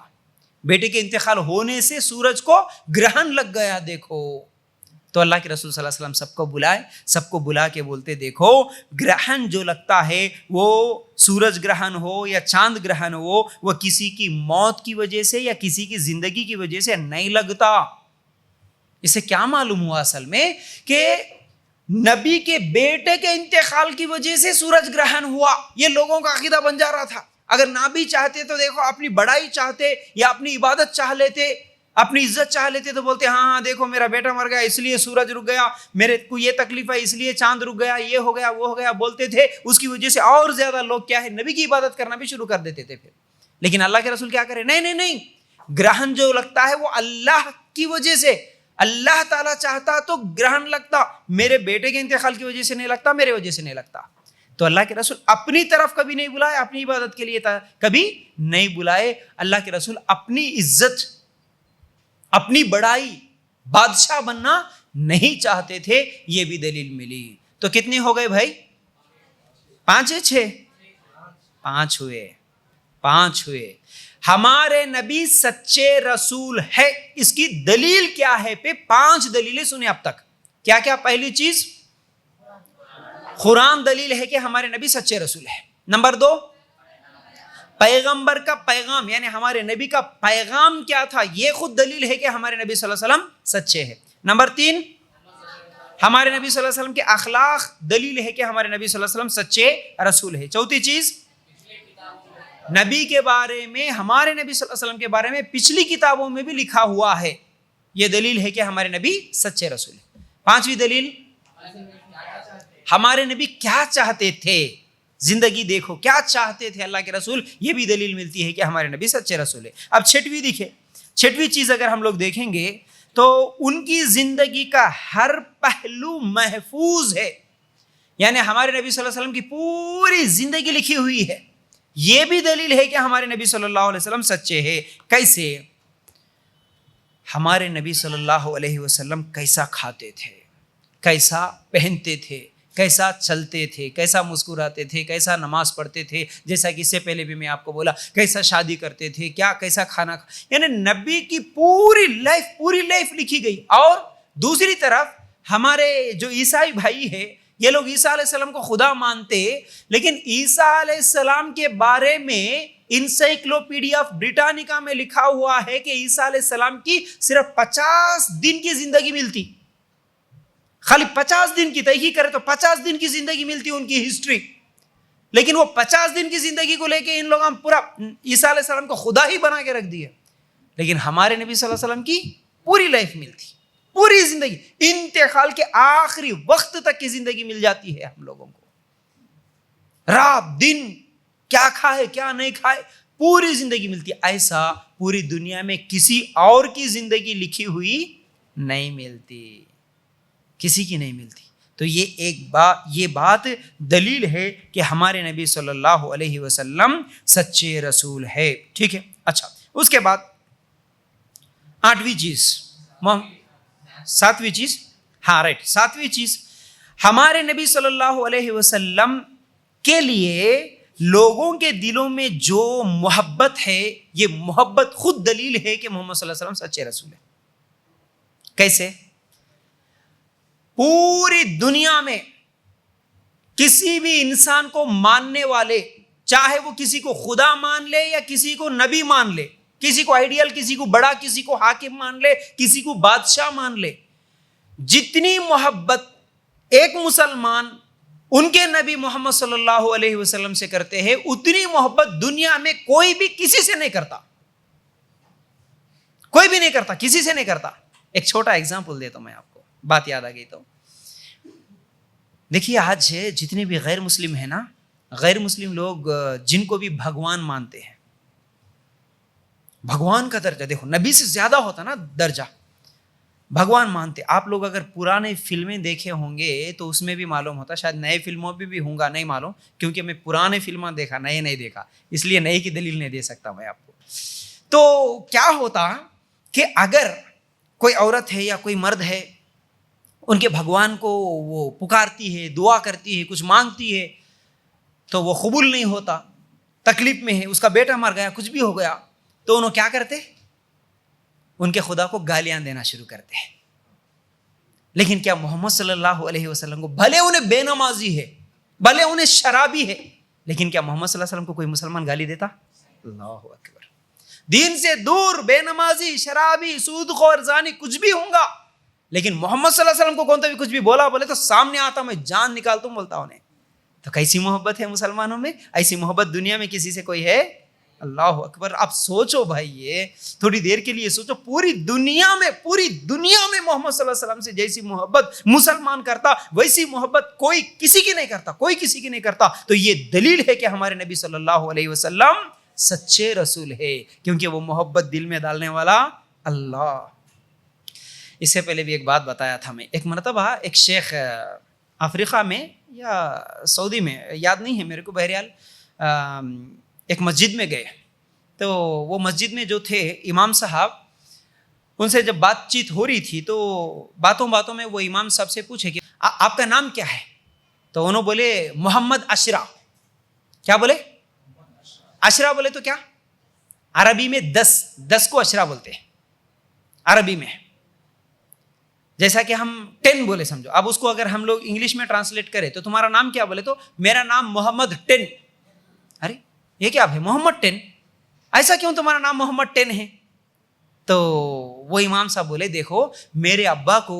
بیٹے کے انتقال ہونے سے سورج کو گرہن لگ گیا، دیکھو۔ تو اللہ کے رسول صلی اللہ علیہ وسلم سب کو بلائے، سب کو بلا کے بولتے، دیکھو گرہن جو لگتا ہے وہ سورج گرہن ہو یا چاند گرہن ہو، وہ کسی کی موت کی وجہ سے یا کسی کی زندگی کی وجہ سے نہیں لگتا۔ اسے کیا معلوم ہوا اصل میں کہ نبی کے بیٹے کے انتقال کی وجہ سے سورج گرہن ہوا۔ یہ لوگوں کا عقیدہ بن جا رہا تھا۔ اگر نہ بھی چاہتے تو دیکھو اپنی بڑائی چاہتے یا اپنی عبادت چاہ لیتے، اپنی عزت چاہ لیتے تو بولتے ہاں دیکھو میرا بیٹا مر گیا اس لیے سورج رک گیا، میرے کو یہ تکلیف ہے اس لیے چاند رک گیا، یہ ہو گیا وہ ہو گیا، بولتے تھے۔ اس کی وجہ سے اور زیادہ لوگ کیا ہے، نبی کی عبادت کرنا بھی شروع کر دیتے تھے۔ پھر لیکن اللہ کے رسول کیا کرے، نہیں، گرہن جو لگتا ہے وہ اللہ کی وجہ سے، اللہ تعالیٰ چاہتا تو گرہن لگتا، میرے بیٹے کے انتقال کی وجہ سے نہیں لگتا، میرے وجہ سے نہیں لگتا۔ تو اللہ کے رسول اپنی طرف کبھی نہیں بلائے، اپنی عبادت کے لیے کبھی نہیں بلائے۔ اللہ کے رسول اپنی عزت اپنی بڑائی، بادشاہ بننا نہیں چاہتے تھے. یہ بھی دلیل ملی. تو کتنے ہو گئے بھائی؟ 5 یا 6؟ 5 ہوئے. 5 ہوئے. ہمارے نبی سچے رسول ہے، اس کی دلیل کیا ہے؟ 5 دلیلیں سنیں اب تک. کیا کیا؟ پہلی چیز قرآن دلیل ہے کہ ہمارے نبی سچے رسول ہے. نمبر 2 پیغمبر کا پیغام، یعنی ہمارے نبی کا پیغام کیا تھا، یہ خود دلیل ہے کہ ہمارے نبی صلی اللہ علیہ وسلم سچے ہیں. نمبر 3 ہمارے نبی صلی اللہ علیہ وسلم کے اخلاق دلیل ہے کہ ہمارے نبی صلی اللہ علیہ وسلم سچے رسول ہے. چوتھی چیز نبی کے بارے میں، ہمارے نبی صلی اللہ علیہ وسلم کے بارے میں پچھلی کتابوں میں بھی لکھا ہوا ہے، یہ دلیل ہے کہ ہمارے نبی سچے رسول ہیں. 5ویں دلیل ہمارے نبی کیا چاہتے تھے، زندگی دیکھو کیا چاہتے تھے اللہ کے رسول، یہ بھی دلیل ملتی ہے کہ ہمارے نبی سچے رسول ہے. اب 6ویں دیکھیں. 6ویں چیز اگر ہم لوگ دیکھیں گے تو ان کی زندگی کا ہر پہلو محفوظ ہے، یعنی ہمارے نبی صلی اللہ علیہ وسلم کی پوری زندگی لکھی ہوئی ہے. یہ بھی دلیل ہے کہ ہمارے نبی صلی اللہ علیہ وسلم سچے ہیں. کیسے؟ ہمارے نبی صلی اللہ علیہ وسلم کیسا کھاتے تھے، کیسا پہنتے تھے، کیسا چلتے تھے، کیسا مسکراتے تھے، کیسا نماز پڑھتے تھے، جیسا کہ اس سے پہلے بھی میں آپ کو بولا، کیسا شادی کرتے تھے، کیسا کھانا یعنی نبی کی پوری لائف لکھی گئی. اور دوسری طرف ہمارے جو عیسائی بھائی ہے، یہ لوگ عیسیٰ علیہ السلام کو خدا مانتے، لیکن عیسیٰ علیہ السلام کے بارے میں انسائکلوپیڈیا آف بریٹانیکا میں لکھا ہوا ہے کہ عیسیٰ علیہ السلام کی صرف 50 دن کی زندگی ملتی. خالی 50 دن کی تحقیق کرے تو 50 دن کی زندگی ملتی ان کی ہسٹری. لیکن وہ 50 دن کی زندگی کو لے کے ان لوگوں پورا عیسیٰ علیہ السلام کو خدا ہی بنا کے رکھ دیا. لیکن ہمارے نبی صلی اللہ علیہ وسلم کی پوری لائف ملتی، پوری زندگی، انتقال کے آخری وقت تک کی زندگی مل جاتی ہے ہم لوگوں کو. رات دن کیا کھائے کیا نہیں کھائے، پوری زندگی ملتی. ایسا پوری دنیا میں کسی اور کی زندگی لکھی ہوئی نہیں ملتی، کسی کی نہیں ملتی. تو یہ بات دلیل ہے کہ ہمارے نبی صلی اللہ علیہ وسلم سچے رسول ہے. ٹھیک ہے. اچھا، اس کے بعد 8ویں چیز، 7ویں چیز، ہاں رائٹ، 7ویں چیز، ہمارے نبی صلی اللہ علیہ وسلم کے لیے لوگوں کے دلوں میں جو محبت ہے، یہ محبت خود دلیل ہے کہ محمد صلی اللہ علیہ وسلم سچے رسول ہے. کیسے؟ پوری دنیا میں کسی بھی انسان کو ماننے والے، چاہے وہ کسی کو خدا مان لے یا کسی کو نبی مان لے، کسی کو آئیڈیل، کسی کو بڑا، کسی کو حاکم مان لے، کسی کو بادشاہ مان لے، جتنی محبت ایک مسلمان ان کے نبی محمد صلی اللہ علیہ وسلم سے کرتے ہیں، اتنی محبت دنیا میں کوئی بھی کسی سے نہیں کرتا. کوئی بھی نہیں کرتا، کسی سے نہیں کرتا. ایک چھوٹا ایگزامپل دیتا ہوں میں آپ کو، بات یاد آ گئی تو. دیکھیے آج جتنے بھی غیر مسلم ہیں نا، غیر مسلم لوگ جن کو بھی بھگوان مانتے ہیں، بھگوان کا درجہ دیکھو، نبی سے زیادہ ہوتا نا درجہ، بھگوان مانتے. آپ لوگ اگر پرانے فلمیں دیکھے ہوں گے تو اس میں بھی معلوم ہوتا، شاید نئے فلموں بھی ہوں گا، نہیں معلوم، کیونکہ میں پرانے فلمیں دیکھا، نئے نہیں دیکھا، اس لیے نئے کی دلیل نہیں دے سکتا میں آپ کو. تو کیا ہوتا کہ اگر کوئی عورت ہے یا کوئی مرد ہے، ان کے بھگوان کو وہ پکارتی ہے، دعا کرتی ہے، کچھ مانگتی ہے، تو وہ قبول نہیں ہوتا، تکلیف میں ہے، اس کا بیٹا مر گیا، کچھ بھی ہو گیا، تو انہوں کیا کرتے؟ ان کے خدا کو گالیاں دینا شروع کرتے ہیں. لیکن کیا محمد صلی اللہ علیہ وسلم کو، بھلے انہیں بے نمازی ہے، بھلے انہیں شرابی ہے، لیکن کیا محمد صلی اللہ علیہ وسلم کو کوئی مسلمان گالی دیتا؟ اللہ اکبر. دین سے دور، بے نمازی، شرابی، سود خور، زانی، کچھ بھی ہوں گا، لیکن محمد صلی اللہ علیہ وسلم کو کون بھی کچھ بھی بولے تو سامنے آتا، میں جان نکالتا ہوں، بولتا انہیں. تو کیسی محبت ہے مسلمانوں میں؟ ایسی محبت دنیا میں کسی سے کوئی ہے؟ اللہ اکبر. آپ سوچو بھائی، یہ تھوڑی دیر کے لیے سوچو، پوری دنیا میں محمد صلی اللہ علیہ وسلم سے جیسی محبت مسلمان کرتا، ویسی محبت کوئی کسی کی نہیں کرتا، کوئی کسی کی نہیں کرتا. تو یہ دلیل ہے کہ ہمارے نبی صلی اللہ علیہ وسلم سچے رسول ہے، کیونکہ وہ محبت دل میں ڈالنے والا اللہ. اس سے پہلے بھی ایک بات بتایا تھا میں، ایک مرتبہ ایک شیخ افریقہ میں یا سعودی میں، یاد نہیں ہے میرے کو، بہرحال ایک مسجد میں گئے. تو وہ مسجد میں جو تھے امام صاحب، ان سے جب بات چیت ہو رہی تھی تو باتوں باتوں میں وہ امام صاحب سے پوچھے کہ آپ کا نام کیا ہے؟ تو انہوں بولے محمد اشرا. کیا بولے؟ اشرا بولے تو کیا؟ عربی میں 10 کو اشرا بولتے ہیں عربی میں. جیسا کہ ہم 10 بولے سمجھو. اب اس کو اگر ہم لوگ انگلش میں ٹرانسلیٹ کریں تو تمہارا نام کیا بولے تو میرا نام محمد 10. ارے یہ کیا ہے محمد 10؟ ایسا کیوں تمہارا نام محمد 10 ہے؟ تو وہ امام صاحب بولے دیکھو میرے ابا کو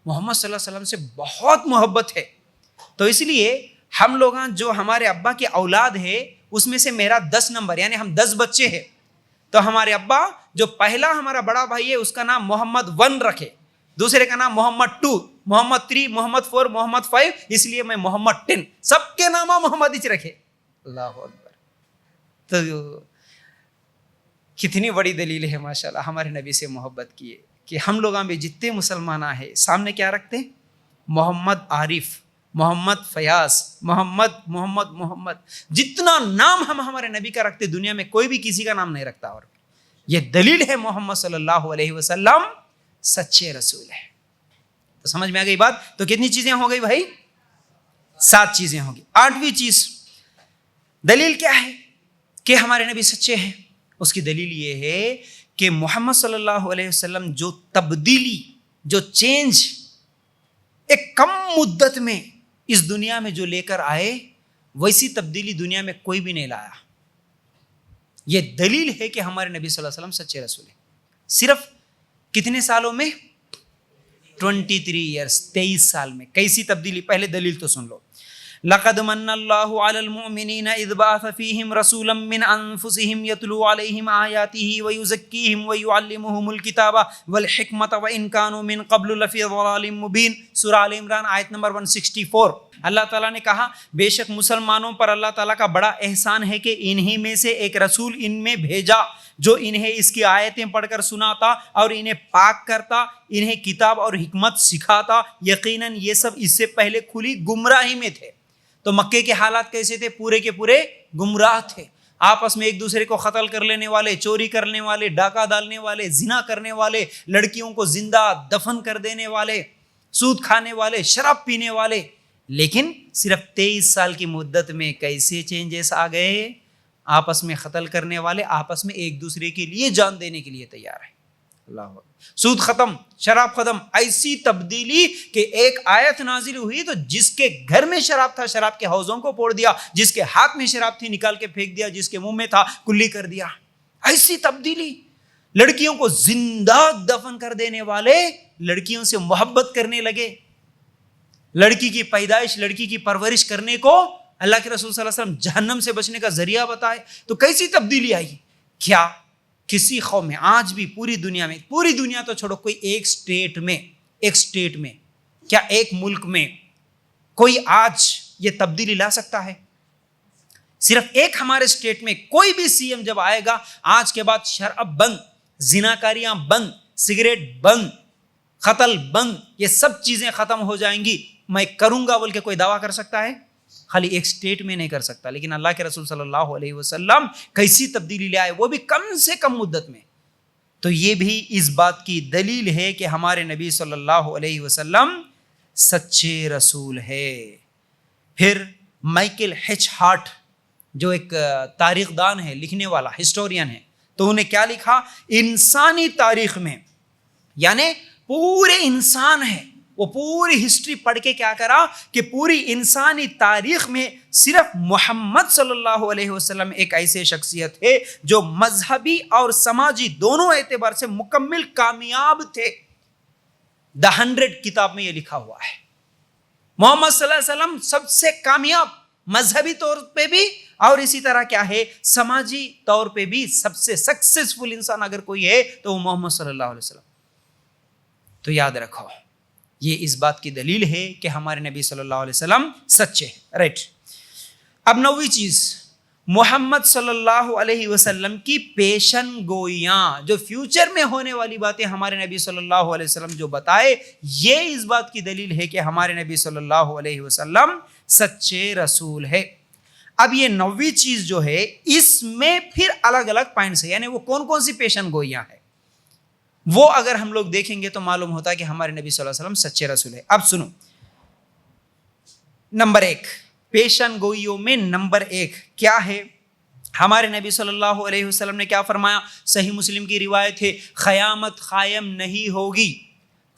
محمد صلی اللہ علیہ وسلم سے بہت محبت ہے، تو اس لیے ہم لوگ جو ہمارے ابا کی اولاد ہے اس میں سے میرا 10 نمبر یعنی ہم 10 بچے ہیں، تو ہمارے ابا جو پہلا ہمارا بڑا بھائی ہے اس کا نام محمد 1 رکھے، دوسرے کا نام محمد 2، محمد 3، محمد 4، محمد 5، اس لیے میں محمد 10. سب کے نام محمد ہی رکھے. اللہ اکبر. تو کتنی بڑی دلیل ہے ماشاءاللہ ہمارے نبی سے محبت کی ہے کہ ہم لوگاں میں جتنے مسلمان ہیں سامنے کیا رکھتے ہیں؟ محمد عارف، محمد فیاض، محمد. جتنا نام ہم ہمارے نبی کا رکھتے دنیا میں کوئی بھی کسی کا نام نہیں رکھتا. اور یہ دلیل ہے محمد صلی اللہ علیہ وسلم سچے رسول ہے. تو سمجھ میں آ گئی بات؟ تو کتنی چیزیں ہو گئی بھائی؟ 7 چیزیں ہوگی. 8ویں چیز دلیل کیا ہے کہ ہمارے نبی سچے ہیں؟ اس کی دلیل یہ ہے کہ محمد صلی اللہ علیہ وسلم جو تبدیلی، جو چینج ایک کم مدت میں اس دنیا میں جو لے کر آئے ویسی تبدیلی دنیا میں کوئی بھی نہیں لایا. یہ دلیل ہے کہ ہمارے نبی صلی اللہ علیہ وسلم سچے رسول ہیں. صرف کتنے سالوں میں؟ 23 ایئرس، 23 سال میں. کیسی تبدیلی؟ پہلے دلیل تو سن لو. لقد من اللہ علی المؤمنین اذ بعث فیہم رسولا من انفسہم یتلو علیہم آیاتہ ویزکیہم ویعلمہم الکتاب والحکمۃ وان کانوا من قبل لفی ضلال مبین. سورہ آل عمران آیت نمبر 164. اللہ تعالیٰ نے کہا بے شک مسلمانوں پر اللہ تعالیٰ کا بڑا احسان ہے کہ انہی میں سے ایک رسول ان میں بھیجا جو انہیں اس کی آیتیں پڑھ کر سناتا اور انہیں پاک کرتا، انہیں کتاب اور حکمت سکھاتا. یقیناً یہ سب اس سے پہلے کھلی گمراہی میں تھے. تو مکے کے حالات کیسے تھے؟ پورے کے پورے گمراہ تھے. آپس میں ایک دوسرے کو قتل کر لینے والے، چوری کرنے والے، ڈاکہ ڈالنے والے، زنا کرنے والے، لڑکیوں کو زندہ دفن کر دینے والے، سود کھانے والے، شراب پینے والے. لیکن صرف 23 سال کی مدت میں کیسے چینجز آ گئے؟ آپس میں قتل کرنے والے آپس میں ایک دوسرے کے لیے جان دینے کے لیے تیار ہیں. اللہ، سود ختم، شراب ختم. ایسی تبدیلی کہ ایک آیت نازل ہوئی تو جس کے گھر میں شراب تھا شراب کے حوضوں کو پھوڑ دیا، جس کے ہاتھ میں شراب تھی نکال کے پھینک دیا، جس کے منہ میں تھا کلی کر دیا. ایسی تبدیلی. لڑکیوں کو زندہ دفن کر دینے والے لڑکیوں سے محبت کرنے لگے. لڑکی کی پیدائش، لڑکی کی پرورش کرنے کو اللہ کے رسول صلی اللہ علیہ وسلم جہنم سے بچنے کا ذریعہ بتائے. تو کیسی تبدیلی آئی؟ کیا کسی قوم میں آج بھی پوری دنیا میں، پوری دنیا تو چھوڑو، کوئی ایک سٹیٹ میں کیا ایک ملک میں کوئی آج یہ تبدیلی لا سکتا ہے؟ صرف ایک ہمارے سٹیٹ میں کوئی بھی سی ایم جب آئے گا آج کے بعد شراب بند، زناکاریاں بند، سگریٹ بند، قتل بند، یہ سب چیزیں ختم ہو جائیں گی، میں کروں گا بول کے کوئی دعویٰ کر سکتا ہے؟ خالی ایک سٹیٹ میں نہیں کر سکتا. لیکن اللہ کے رسول صلی اللہ علیہ وسلم کیسی تبدیلی لے آئے، وہ بھی کم سے کم مدت میں. تو یہ بھی اس بات کی دلیل ہے کہ ہمارے نبی صلی اللہ علیہ وسلم سچے رسول ہے. پھر مائیکل ہیچ ہارٹ جو ایک تاریخ دان ہے، لکھنے والا، ہسٹورین ہے، تو انہیں کیا لکھا؟ انسانی تاریخ میں، یعنی پورے انسان ہے، وہ پوری ہسٹری پڑھ کے کیا کرا کہ پوری انسانی تاریخ میں صرف محمد صلی اللہ علیہ وسلم ایک ایسے شخصیت ہے جو مذہبی اور سماجی دونوں اعتبار سے مکمل کامیاب تھے. دا 100 کتاب میں یہ لکھا ہوا ہے. محمد صلی اللہ علیہ وسلم سب سے کامیاب، مذہبی طور پہ بھی اور اسی طرح کیا ہے سماجی طور پہ بھی سب سے سکسیسفل انسان اگر کوئی ہے تو وہ محمد صلی اللہ علیہ وسلم. تو یاد رکھو یہ اس بات کی دلیل ہے کہ ہمارے نبی صلی اللہ علیہ وسلم سچے ہیں. رائٹ. اب 9ویں چیز، محمد صلی اللہ علیہ وسلم کی پیشن گوئیاں، جو فیوچر میں ہونے والی باتیں ہمارے نبی صلی اللہ علیہ وسلم جو بتائے، یہ اس بات کی دلیل ہے کہ ہمارے نبی صلی اللہ علیہ وسلم سچے رسول ہے. اب یہ 9ویں چیز جو ہے اس میں پھر الگ الگ پوائنٹس ہیں، یعنی وہ کون کون سی پیشن گوئیاں ہیں. وہ اگر ہم لوگ دیکھیں گے تو معلوم ہوتا ہے کہ ہمارے نبی صلی اللہ علیہ وسلم سچے رسول ہے. اب سنو, نمبر 1 پیشن گوئیوں میں نمبر 1 کیا ہے؟ ہمارے نبی صلی اللہ علیہ وسلم نے کیا فرمایا؟ صحیح مسلم کی روایت ہے, قیامت قائم نہیں ہوگی,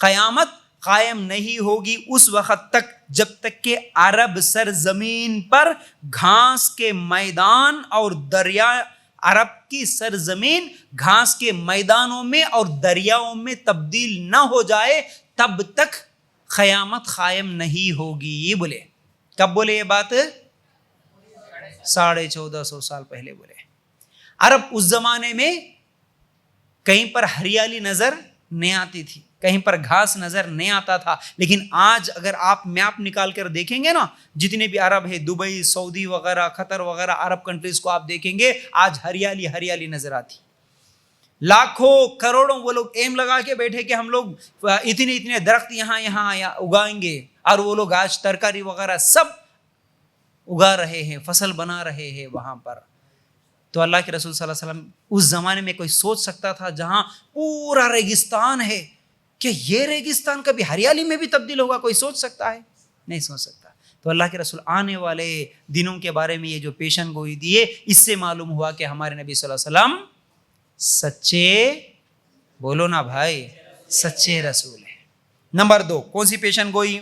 قیامت قائم نہیں ہوگی اس وقت تک جب تک کہ عرب سرزمین پر گھاس کے میدان اور دریا, عرب کی سرزمین گھاس کے میدانوں میں اور دریاؤں میں تبدیل نہ ہو جائے, تب تک قیامت قائم نہیں ہوگی. یہ بولے کب بولے یہ بات؟ 1450 سال پہلے بولے. عرب اس زمانے میں کہیں پر ہریالی نظر نہیں آتی تھی, کہیں پر گھاس نظر نہیں آتا تھا, لیکن آج اگر آپ میپ نکال کر دیکھیں گے نا, جتنے بھی عرب ہے, دبئی, سعودی وغیرہ, قطر وغیرہ, عرب کنٹریز کو آپ دیکھیں گے, آج ہریالی ہریالی نظر آتی. لاکھوں کروڑوں وہ لوگ ایم لگا کے بیٹھے کہ ہم لوگ اتنے درخت یہاں اگائیں گے, اور وہ لوگ آج ترکاری وغیرہ سب اگا رہے ہیں, فصل بنا رہے ہیں وہاں پر. تو اللہ کے رسول صلی اللہ علیہ وسلم اس زمانے میں کوئی سوچ سکتا تھا جہاں پورا ریگستان ہے کہ یہ ریگستان کبھی ہریالی میں بھی تبدیل ہوگا؟ کوئی سوچ سکتا ہے؟ نہیں سوچ سکتا. تو اللہ کے رسول آنے والے دنوں کے بارے میں یہ جو پیشن گوئی دیے, اس سے معلوم ہوا کہ ہمارے نبی صلی اللہ علیہ وسلم سچے, بولو نا بھائی, سچے رسول ہیں. نمبر 2 کون سی پیشن گوئی؟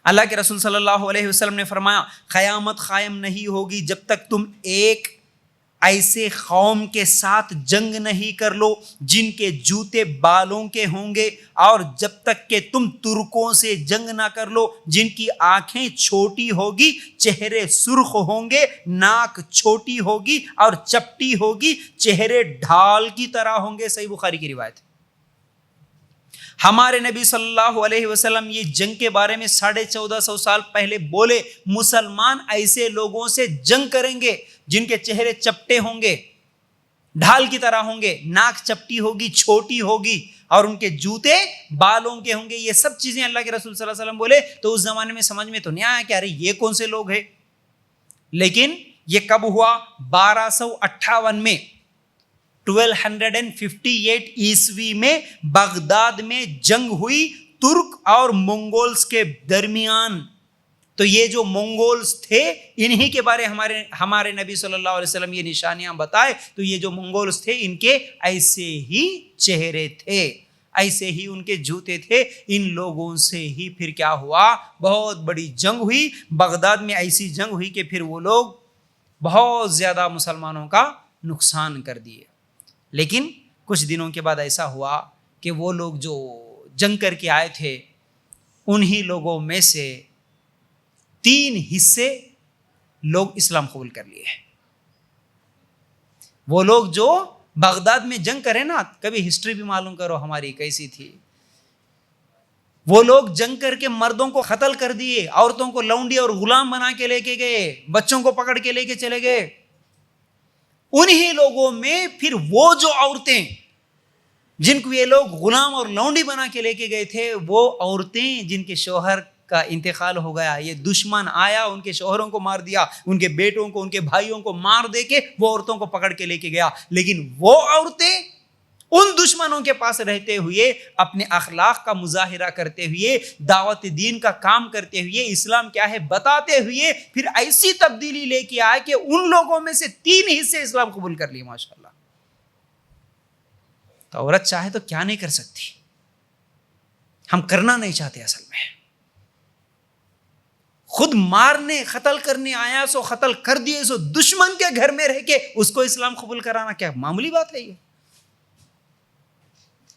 اللہ کے رسول صلی اللہ علیہ وسلم نے فرمایا قیامت قائم نہیں ہوگی جب تک تم ایک ایسے قوم کے ساتھ جنگ نہیں کر لو جن کے جوتے بالوں کے ہوں گے, اور جب تک کہ تم ترکوں سے جنگ نہ کر لو جن کی آنکھیں چھوٹی ہوگی, چہرے سرخ ہوں گے, ناک چھوٹی ہوگی اور چپٹی ہوگی, چہرے ڈھال کی طرح ہوں گے. صحیح بخاری کی روایت. ہمارے نبی صلی اللہ علیہ وسلم یہ جنگ کے بارے میں 1450 سال پہلے بولے, مسلمان ایسے لوگوں سے جنگ کریں گے جن کے چہرے چپٹے ہوں گے, ڈھال کی طرح ہوں گے, ناک چپٹی ہوگی, چھوٹی ہوگی, اور ان کے جوتے بالوں کے ہوں گے. یہ سب چیزیں اللہ کے رسول صلی اللہ علیہ وسلم بولے تو اس زمانے میں سمجھ میں تو نہیں آیا کہ ارے یہ کون سے لوگ ہیں. لیکن یہ کب ہوا؟ 1258 میں, 1258 عیسوی میں بغداد میں جنگ ہوئی ترک اور منگولز کے درمیان. تو یہ جو منگولز تھے انہی کے بارے ہمارے نبی صلی اللہ علیہ وسلم یہ نشانیاں بتائے. تو یہ جو منگولز تھے ان کے ایسے ہی چہرے تھے, ایسے ہی ان کے جوتے تھے. ان لوگوں سے ہی پھر کیا ہوا؟ بہت بڑی جنگ ہوئی بغداد میں. ایسی جنگ ہوئی کہ پھر وہ لوگ بہت زیادہ مسلمانوں کا نقصان کر دیے. لیکن کچھ دنوں کے بعد ایسا ہوا کہ وہ لوگ جو جنگ کر کے آئے تھے انہی لوگوں میں سے 3 حصے لوگ اسلام قبول کر لیے. وہ لوگ جو بغداد میں جنگ کرے نا, کبھی ہسٹری بھی معلوم کرو ہماری کیسی تھی. وہ لوگ جنگ کر کے مردوں کو قتل کر دیے, عورتوں کو لونڈی اور غلام بنا کے لے کے گئے, بچوں کو پکڑ کے لے کے چلے گئے. انہی لوگوں میں پھر وہ جو عورتیں جن کو یہ لوگ غلام اور لونڈی بنا کے لے کے گئے تھے, وہ عورتیں جن کے شوہر کا انتقال ہو گیا, یہ دشمن آیا ان کے شوہروں کو مار دیا, ان کے بیٹوں کو, ان کے بھائیوں کو مار دے کے وہ عورتوں کو پکڑ کے لے کے گیا. لیکن وہ عورتیں ان دشمنوں کے پاس رہتے ہوئے, اپنے اخلاق کا مظاہرہ کرتے ہوئے, دعوت دین کا کام کرتے ہوئے, اسلام کیا ہے بتاتے ہوئے, پھر ایسی تبدیلی لے کے آئے کہ ان لوگوں میں سے 3 حصے اسلام قبول کر لیے. ماشاءاللہ. تو عورت چاہے تو کیا نہیں کر سکتی, ہم کرنا نہیں چاہتے اصل میں. خود مارنے قتل کرنے آیا سو قتل کر دیے, سو دشمن کے گھر میں رہ کے اس کو اسلام قبول کرانا کیا معمولی بات ہے یہ؟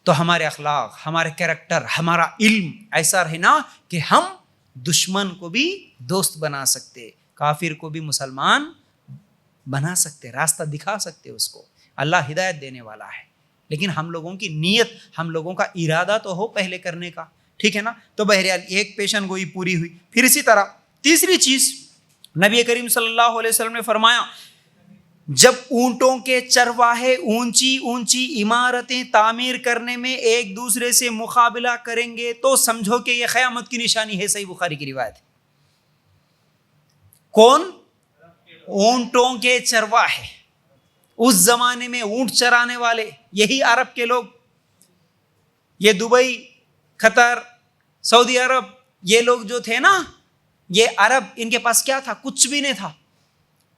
تو ہمارے اخلاق, ہمارے کیریکٹر, ہمارا علم ایسا رہنا کہ ہم دشمن کو بھی دوست بنا سکتے, کافر کو بھی مسلمان بنا سکتے, راستہ دکھا سکتے اس کو. اللہ ہدایت دینے والا ہے, لیکن ہم لوگوں کی نیت, ہم لوگوں کا ارادہ تو ہو پہلے کرنے کا. ٹھیک ہے نا. تو بہرحال ایک پیشن گوئی پوری ہوئی. پھر اسی طرح تیسری چیز نبی کریم صلی اللہ علیہ وسلم نے فرمایا, جب اونٹوں کے چرواہے اونچی اونچی عمارتیں تعمیر کرنے میں ایک دوسرے سے مقابلہ کریں گے تو سمجھو کہ یہ قیامت کی نشانی ہے. صحیح بخاری کی روایت. کون؟ اونٹوں کے چرواہے. اس زمانے میں اونٹ چرانے والے یہی عرب کے لوگ, یہ دبئی، قطر، سعودی عرب، یہ لوگ جو تھے نا، یہ عرب، ان کے پاس کیا تھا؟ کچھ بھی نہیں تھا.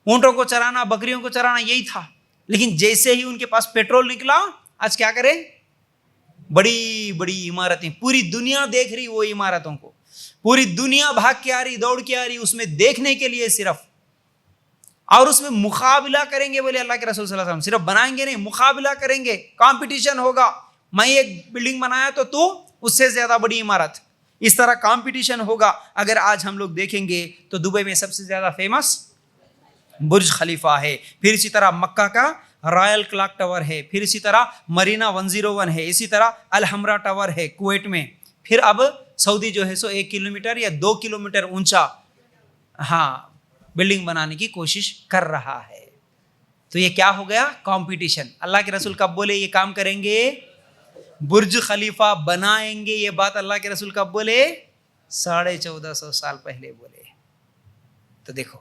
اونٹوں کو چرانا، بکریوں کو چرانا یہی تھا. لیکن جیسے ہی ان کے پاس پیٹرول نکلا، آج کیا کریں؟ بڑی بڑی عمارتیں، پوری دنیا دیکھ رہی وہ عمارتوں کو، پوری دنیا بھاگ کے آ رہی، دوڑ کے آ رہی اس میں دیکھنے کے لیے صرف، اور اس میں مقابلہ کریں گے. بولے اللہ کے رسول صلی اللہ علیہ وسلم صرف بنائیں گے نہیں، مقابلہ کریں گے، کمپٹیشن ہوگا. میں ایک بلڈنگ بنایا تو اس سے زیادہ بڑی عمارت، اس طرح کمپٹیشن ہوگا. اگر آج ہم لوگ دیکھیں گے تو دبئی میں سب سے زیادہ فیمس برج خلیفہ ہے، پھر اسی طرح مکہ کا رائل کلاک ٹاور ہے، پھر اسی طرح مرینا 101 ہے، اسی طرح الحمرا ٹاور ہے کویت میں. پھر اب سعودی جو ہے سو 1 کلومیٹر یا 2 کلومیٹر اونچا بلڈنگ بنانے کی کوشش کر رہا ہے. تو یہ کیا ہو گیا؟ کمپٹیشن. اللہ کے رسول کب بولے یہ کام کریں گے؟ برج خلیفہ بنائیں گے. یہ بات اللہ کے رسول کب بولے؟ 1450 سال پہلے بولے. تو دیکھو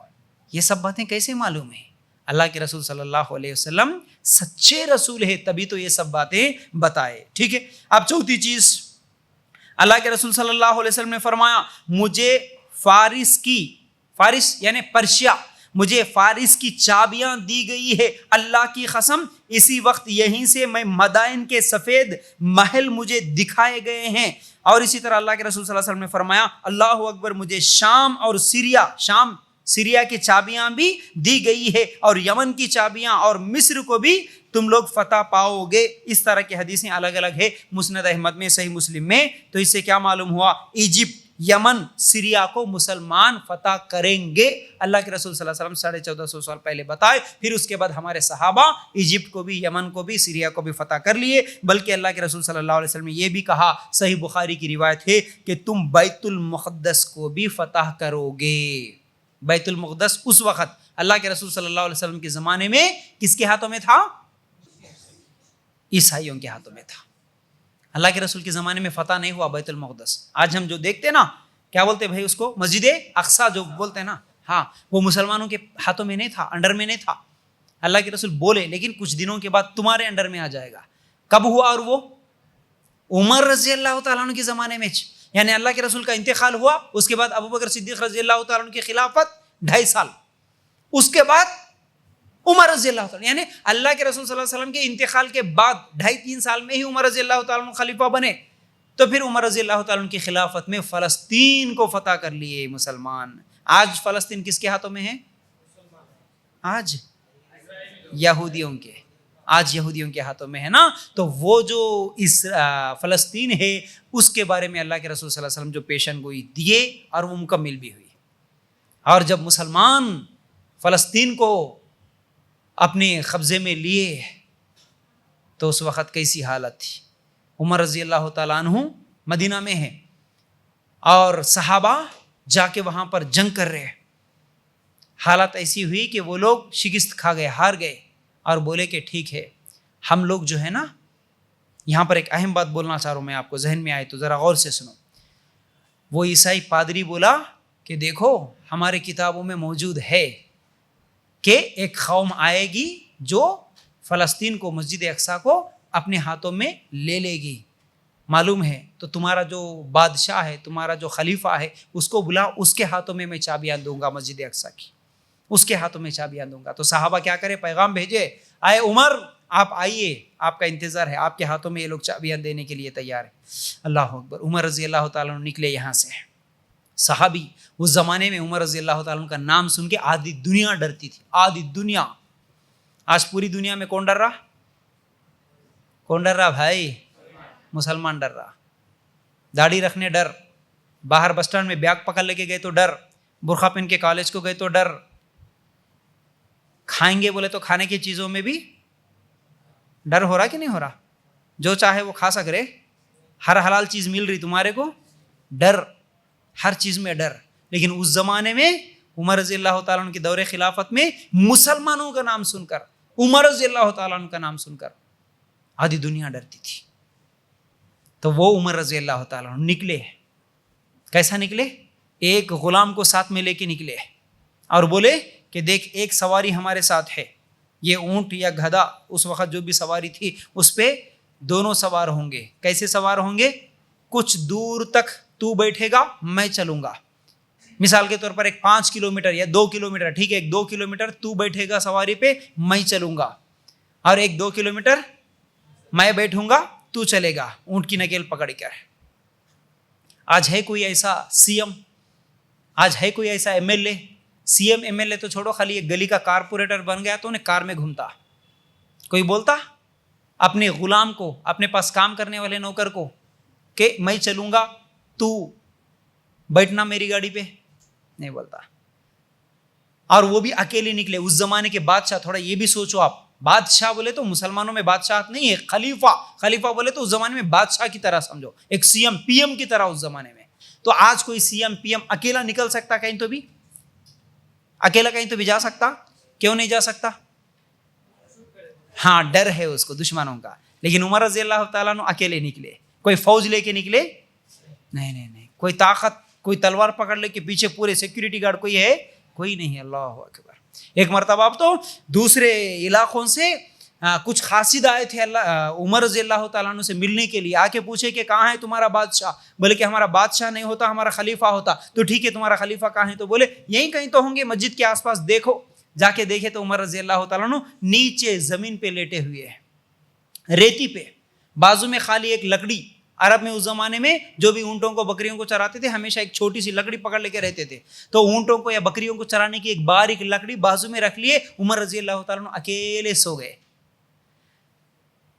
یہ سب باتیں کیسے معلوم ہیں؟ اللہ کے رسول صلی اللہ علیہ وسلم سچے رسول ہے، تبھی تو یہ سب باتیں بتائے. ٹھیک ہے. اب چوتھی چیز اللہ کے رسول صلی اللہ علیہ وسلم نے فرمایا، مجھے فارس یعنی پرشیا، مجھے فارس کی چابیاں دی گئی ہے. اللہ کی قسم اسی وقت یہیں سے میں مدائن کے سفید محل مجھے دکھائے گئے ہیں. اور اسی طرح اللہ کے رسول صلی اللہ علیہ وسلم نے فرمایا، اللہ اکبر، مجھے شام اور سیریا کی چابیاں بھی دی گئی ہے، اور یمن کی چابیاں اور مصر کو بھی تم لوگ فتح پاؤ گے. اس طرح کی حدیثیں الگ الگ ہے مسند احمد میں، صحیح مسلم میں. تو اس سے کیا معلوم ہوا؟ ایجپٹ، یمن، سیریا کو مسلمان فتح کریں گے. اللہ کے رسول صلی اللہ علیہ وسلم 1450 سال پہلے بتائے. پھر اس کے بعد ہمارے صحابہ ایجپٹ کو بھی، یمن کو بھی، سیریا کو بھی فتح کر لیے. بلکہ اللہ کے رسول صلی اللہ علیہ وسلم نے یہ بھی کہا، صحیح بخاری کی روایت ہے، کہ تم بیت المقدس کو بھی فتح کرو گے. بیت المقدس اس وقت اللہ کے رسول صلی اللہ علیہ وسلم کے زمانے میں کس کے ہاتھوں میں تھا؟ عیسائیوں کے ہاتھوں میں تھا. اللہ کے رسول کے زمانے میں فتح نہیں ہوا بیت المقدس. آج ہم جو دیکھتے نا، کیا بولتے بھائی اس کو؟ مسجد اقصی جو بولتے ہیں نا، وہ مسلمانوں کے ہاتھوں میں نہیں تھا، انڈر میں نہیں تھا. اللہ کے رسول بولے لیکن کچھ دنوں کے بعد تمہارے انڈر میں آ جائے گا. کب ہوا؟ اور وہ عمر رضی اللہ تعالیٰ عنہ کے زمانے میں، یعنی اللہ کے رسول کا انتقال ہوا، اس کے بعد ابوبکر صدیق رضی اللہ تعالیٰ عنہ کی خلافت 2.5 سال، اس کے بعد عمر رضی اللہ تعالیٰ، یعنی اللہ کے رسول صلی اللہ علیہ وسلم کے انتقال کے بعد 2.5-3 سال میں ہی عمر رضی اللہ تعالیٰ عنہ خلیفہ بنے. تو پھر عمر رضی اللہ تعالیٰ عنہ کی خلافت میں فلسطین کو فتح کر لیے مسلمان. آج فلسطین کس کے ہاتھوں میں ہے؟ آج یہودیوں کے ہاتھوں میں ہے نا. تو وہ جو اس فلسطین ہے اس کے بارے میں اللہ کے رسول صلی اللہ علیہ وسلم جو پیشن گوئی دیے، اور وہ مکمل بھی ہوئی. اور جب مسلمان فلسطین کو اپنے قبضے میں لیے تو اس وقت کیسی حالت تھی. عمر رضی اللہ تعالیٰ عنہ مدینہ میں ہیں اور صحابہ جا کے وہاں پر جنگ کر رہے ہیں. حالت ایسی ہوئی کہ وہ لوگ شکست کھا گئے، ہار گئے، اور بولے کہ ٹھیک ہے ہم لوگ جو ہے نا، یہاں پر ایک اہم بات بولنا چاہ رہا ہوں میں، آپ کو ذہن میں آئے تو ذرا غور سے سنو. وہ عیسائی پادری بولا کہ دیکھو ہمارے کتابوں میں موجود ہے کہ ایک قوم آئے گی جو فلسطین کو، مسجد اقصی کو اپنے ہاتھوں میں لے لے گی. معلوم ہے تو تمہارا جو بادشاہ ہے، تمہارا جو خلیفہ ہے، اس کو بلا، اس کے ہاتھوں میں چابیاں دوں گا مسجد اقصی کی، اس کے ہاتھوں میں چابیاں دوں گا. تو صحابہ کیا کرے؟ پیغام بھیجے، آئے عمر آپ آئیے، آپ کا انتظار ہے، آپ کے ہاتھوں میں یہ لوگ چابیاں دینے کے لیے تیار ہیں. اللہ اکبر. عمر رضی اللہ تعالیٰ عنہ نکلے یہاں سے. صحابی اس زمانے میں عمر رضی اللہ تعالیٰ عنہ کا نام سن کے آدھی دنیا ڈرتی تھی، آدھی دنیا. آج پوری دنیا میں کون ڈر رہا؟ کون ڈر رہا بھائی؟ مسلمان ڈر رہا. داڑھی رکھنے ڈر، باہر بس اسٹینڈ میں بیگ پکڑ لے کے گئے تو ڈر، برقع پہن کے کالج کو گئے تو ڈر، کھائیں گے بولے تو کھانے کی چیزوں میں بھی ڈر ہو رہا کہ نہیں ہو رہا؟ جو چاہے وہ کھا سک رہے، ہر حلال چیز مل رہی تمہارے کو، ڈر، ہر چیز میں ڈر. لیکن اس زمانے میں عمر رضی اللہ تعالیٰ عنہ کے دور خلافت میں مسلمانوں کا نام سن کر، عمر رضی اللہ تعالیٰ عنہ کا نام سن کر آدھی دنیا ڈرتی تھی. تو وہ عمر رضی اللہ تعالیٰ عنہ نکلے. کیسا نکلے؟ ایک غلام کو ساتھ میں لے کے نکلے اور بولے کہ دیکھ ایک سواری ہمارے ساتھ ہے، یہ اونٹ یا گدھا، اس وقت جو بھی سواری تھی اس پہ دونوں سوار ہوں گے. کیسے سوار ہوں گے؟ کچھ دور تک تو بیٹھے گا، میں چلوں گا. مثال کے طور پر ایک 5 کلومیٹر یا 2 کلومیٹر، ٹھیک ہے، ایک 2 کلومیٹر تو بیٹھے گا سواری پہ، میں چلوں گا. اور ایک 2 کلومیٹر میں بیٹھوں گا، تو چلے گا اونٹ کی نکیل پکڑ کر. آج ہے کوئی ایسا سی ایم، آج ہے کوئی ایسا M L A? C M M L A تو چھوڑو، خالی ایک گلی کا کارپوریٹر بن گیا تو انہیں کار میں گھومتا. کوئی بولتا اپنے غلام کو، اپنے پاس کام کرنے والے نوکر کو کہ میں چلوں گا، تو بیٹھنا میری گاڑی پہ؟ نہیں بولتا. اور وہ بھی اکیلے نکلے. اس زمانے کے بادشاہ، تھوڑا یہ بھی سوچو آپ، بادشاہ بولے تو مسلمانوں میں بادشاہ نہیں ہے، خلیفہ. خلیفہ بولے تو اس زمانے میں بادشاہ کی طرح سمجھو، ایک سی ایم پی ایم کی طرح اس زمانے میں. تو آج کوئی سی ایم پی ایم اکیلا نکل سکتا کہیں تو بھی؟ اکیلا کہیں تو بھی جا سکتا؟ کیوں نہیں جا سکتا؟ ہاں، ڈر ہے اس کو دشمنوں کا. لیکن عمر رضی اللہ تعالیٰ عنہ اکیلے نکلے. کوئی فوج لے کے نکلے؟ نہیں. کوئی طاقت، کوئی تلوار پکڑ لے کے پیچھے پورے سیکورٹی گارڈ کوئی ہے؟ کوئی نہیں. اللہ اکبر. ایک مرتبہ اب تو دوسرے علاقوں سے کچھ قاصد آئے تھے عمر رضی اللہ تعالیٰ عنہ سے ملنے کے لیے. آ کے پوچھے کہ کہاں ہے تمہارا بادشاہ؟ بولے کہ ہمارا بادشاہ نہیں ہوتا، ہمارا خلیفہ ہوتا. تو ٹھیک ہے، تمہارا خلیفہ کہاں ہے؟ تو بولے یہیں کہیں تو ہوں گے، مسجد کے آس پاس دیکھو. جا کے دیکھے تو عمر رضی اللہ تعالیٰ عنہ نیچے زمین پہ لیٹے ہوئے ہیں، ریتی پہ، بازو میں خالی ایک لکڑی. عرب میں اس زمانے میں جو بھی اونٹوں کو بکریوں کو چراتے تھے ہمیشہ ایک چھوٹی سی لکڑی پکڑ لے کے رہتے تھے. تو اونٹوں کو یا بکریوں کو چرانے کی ایک باریک لکڑی بازو میں رکھ لیے. عمر رضی اللہ تعالیٰ عنہ اکیلے سو گئے.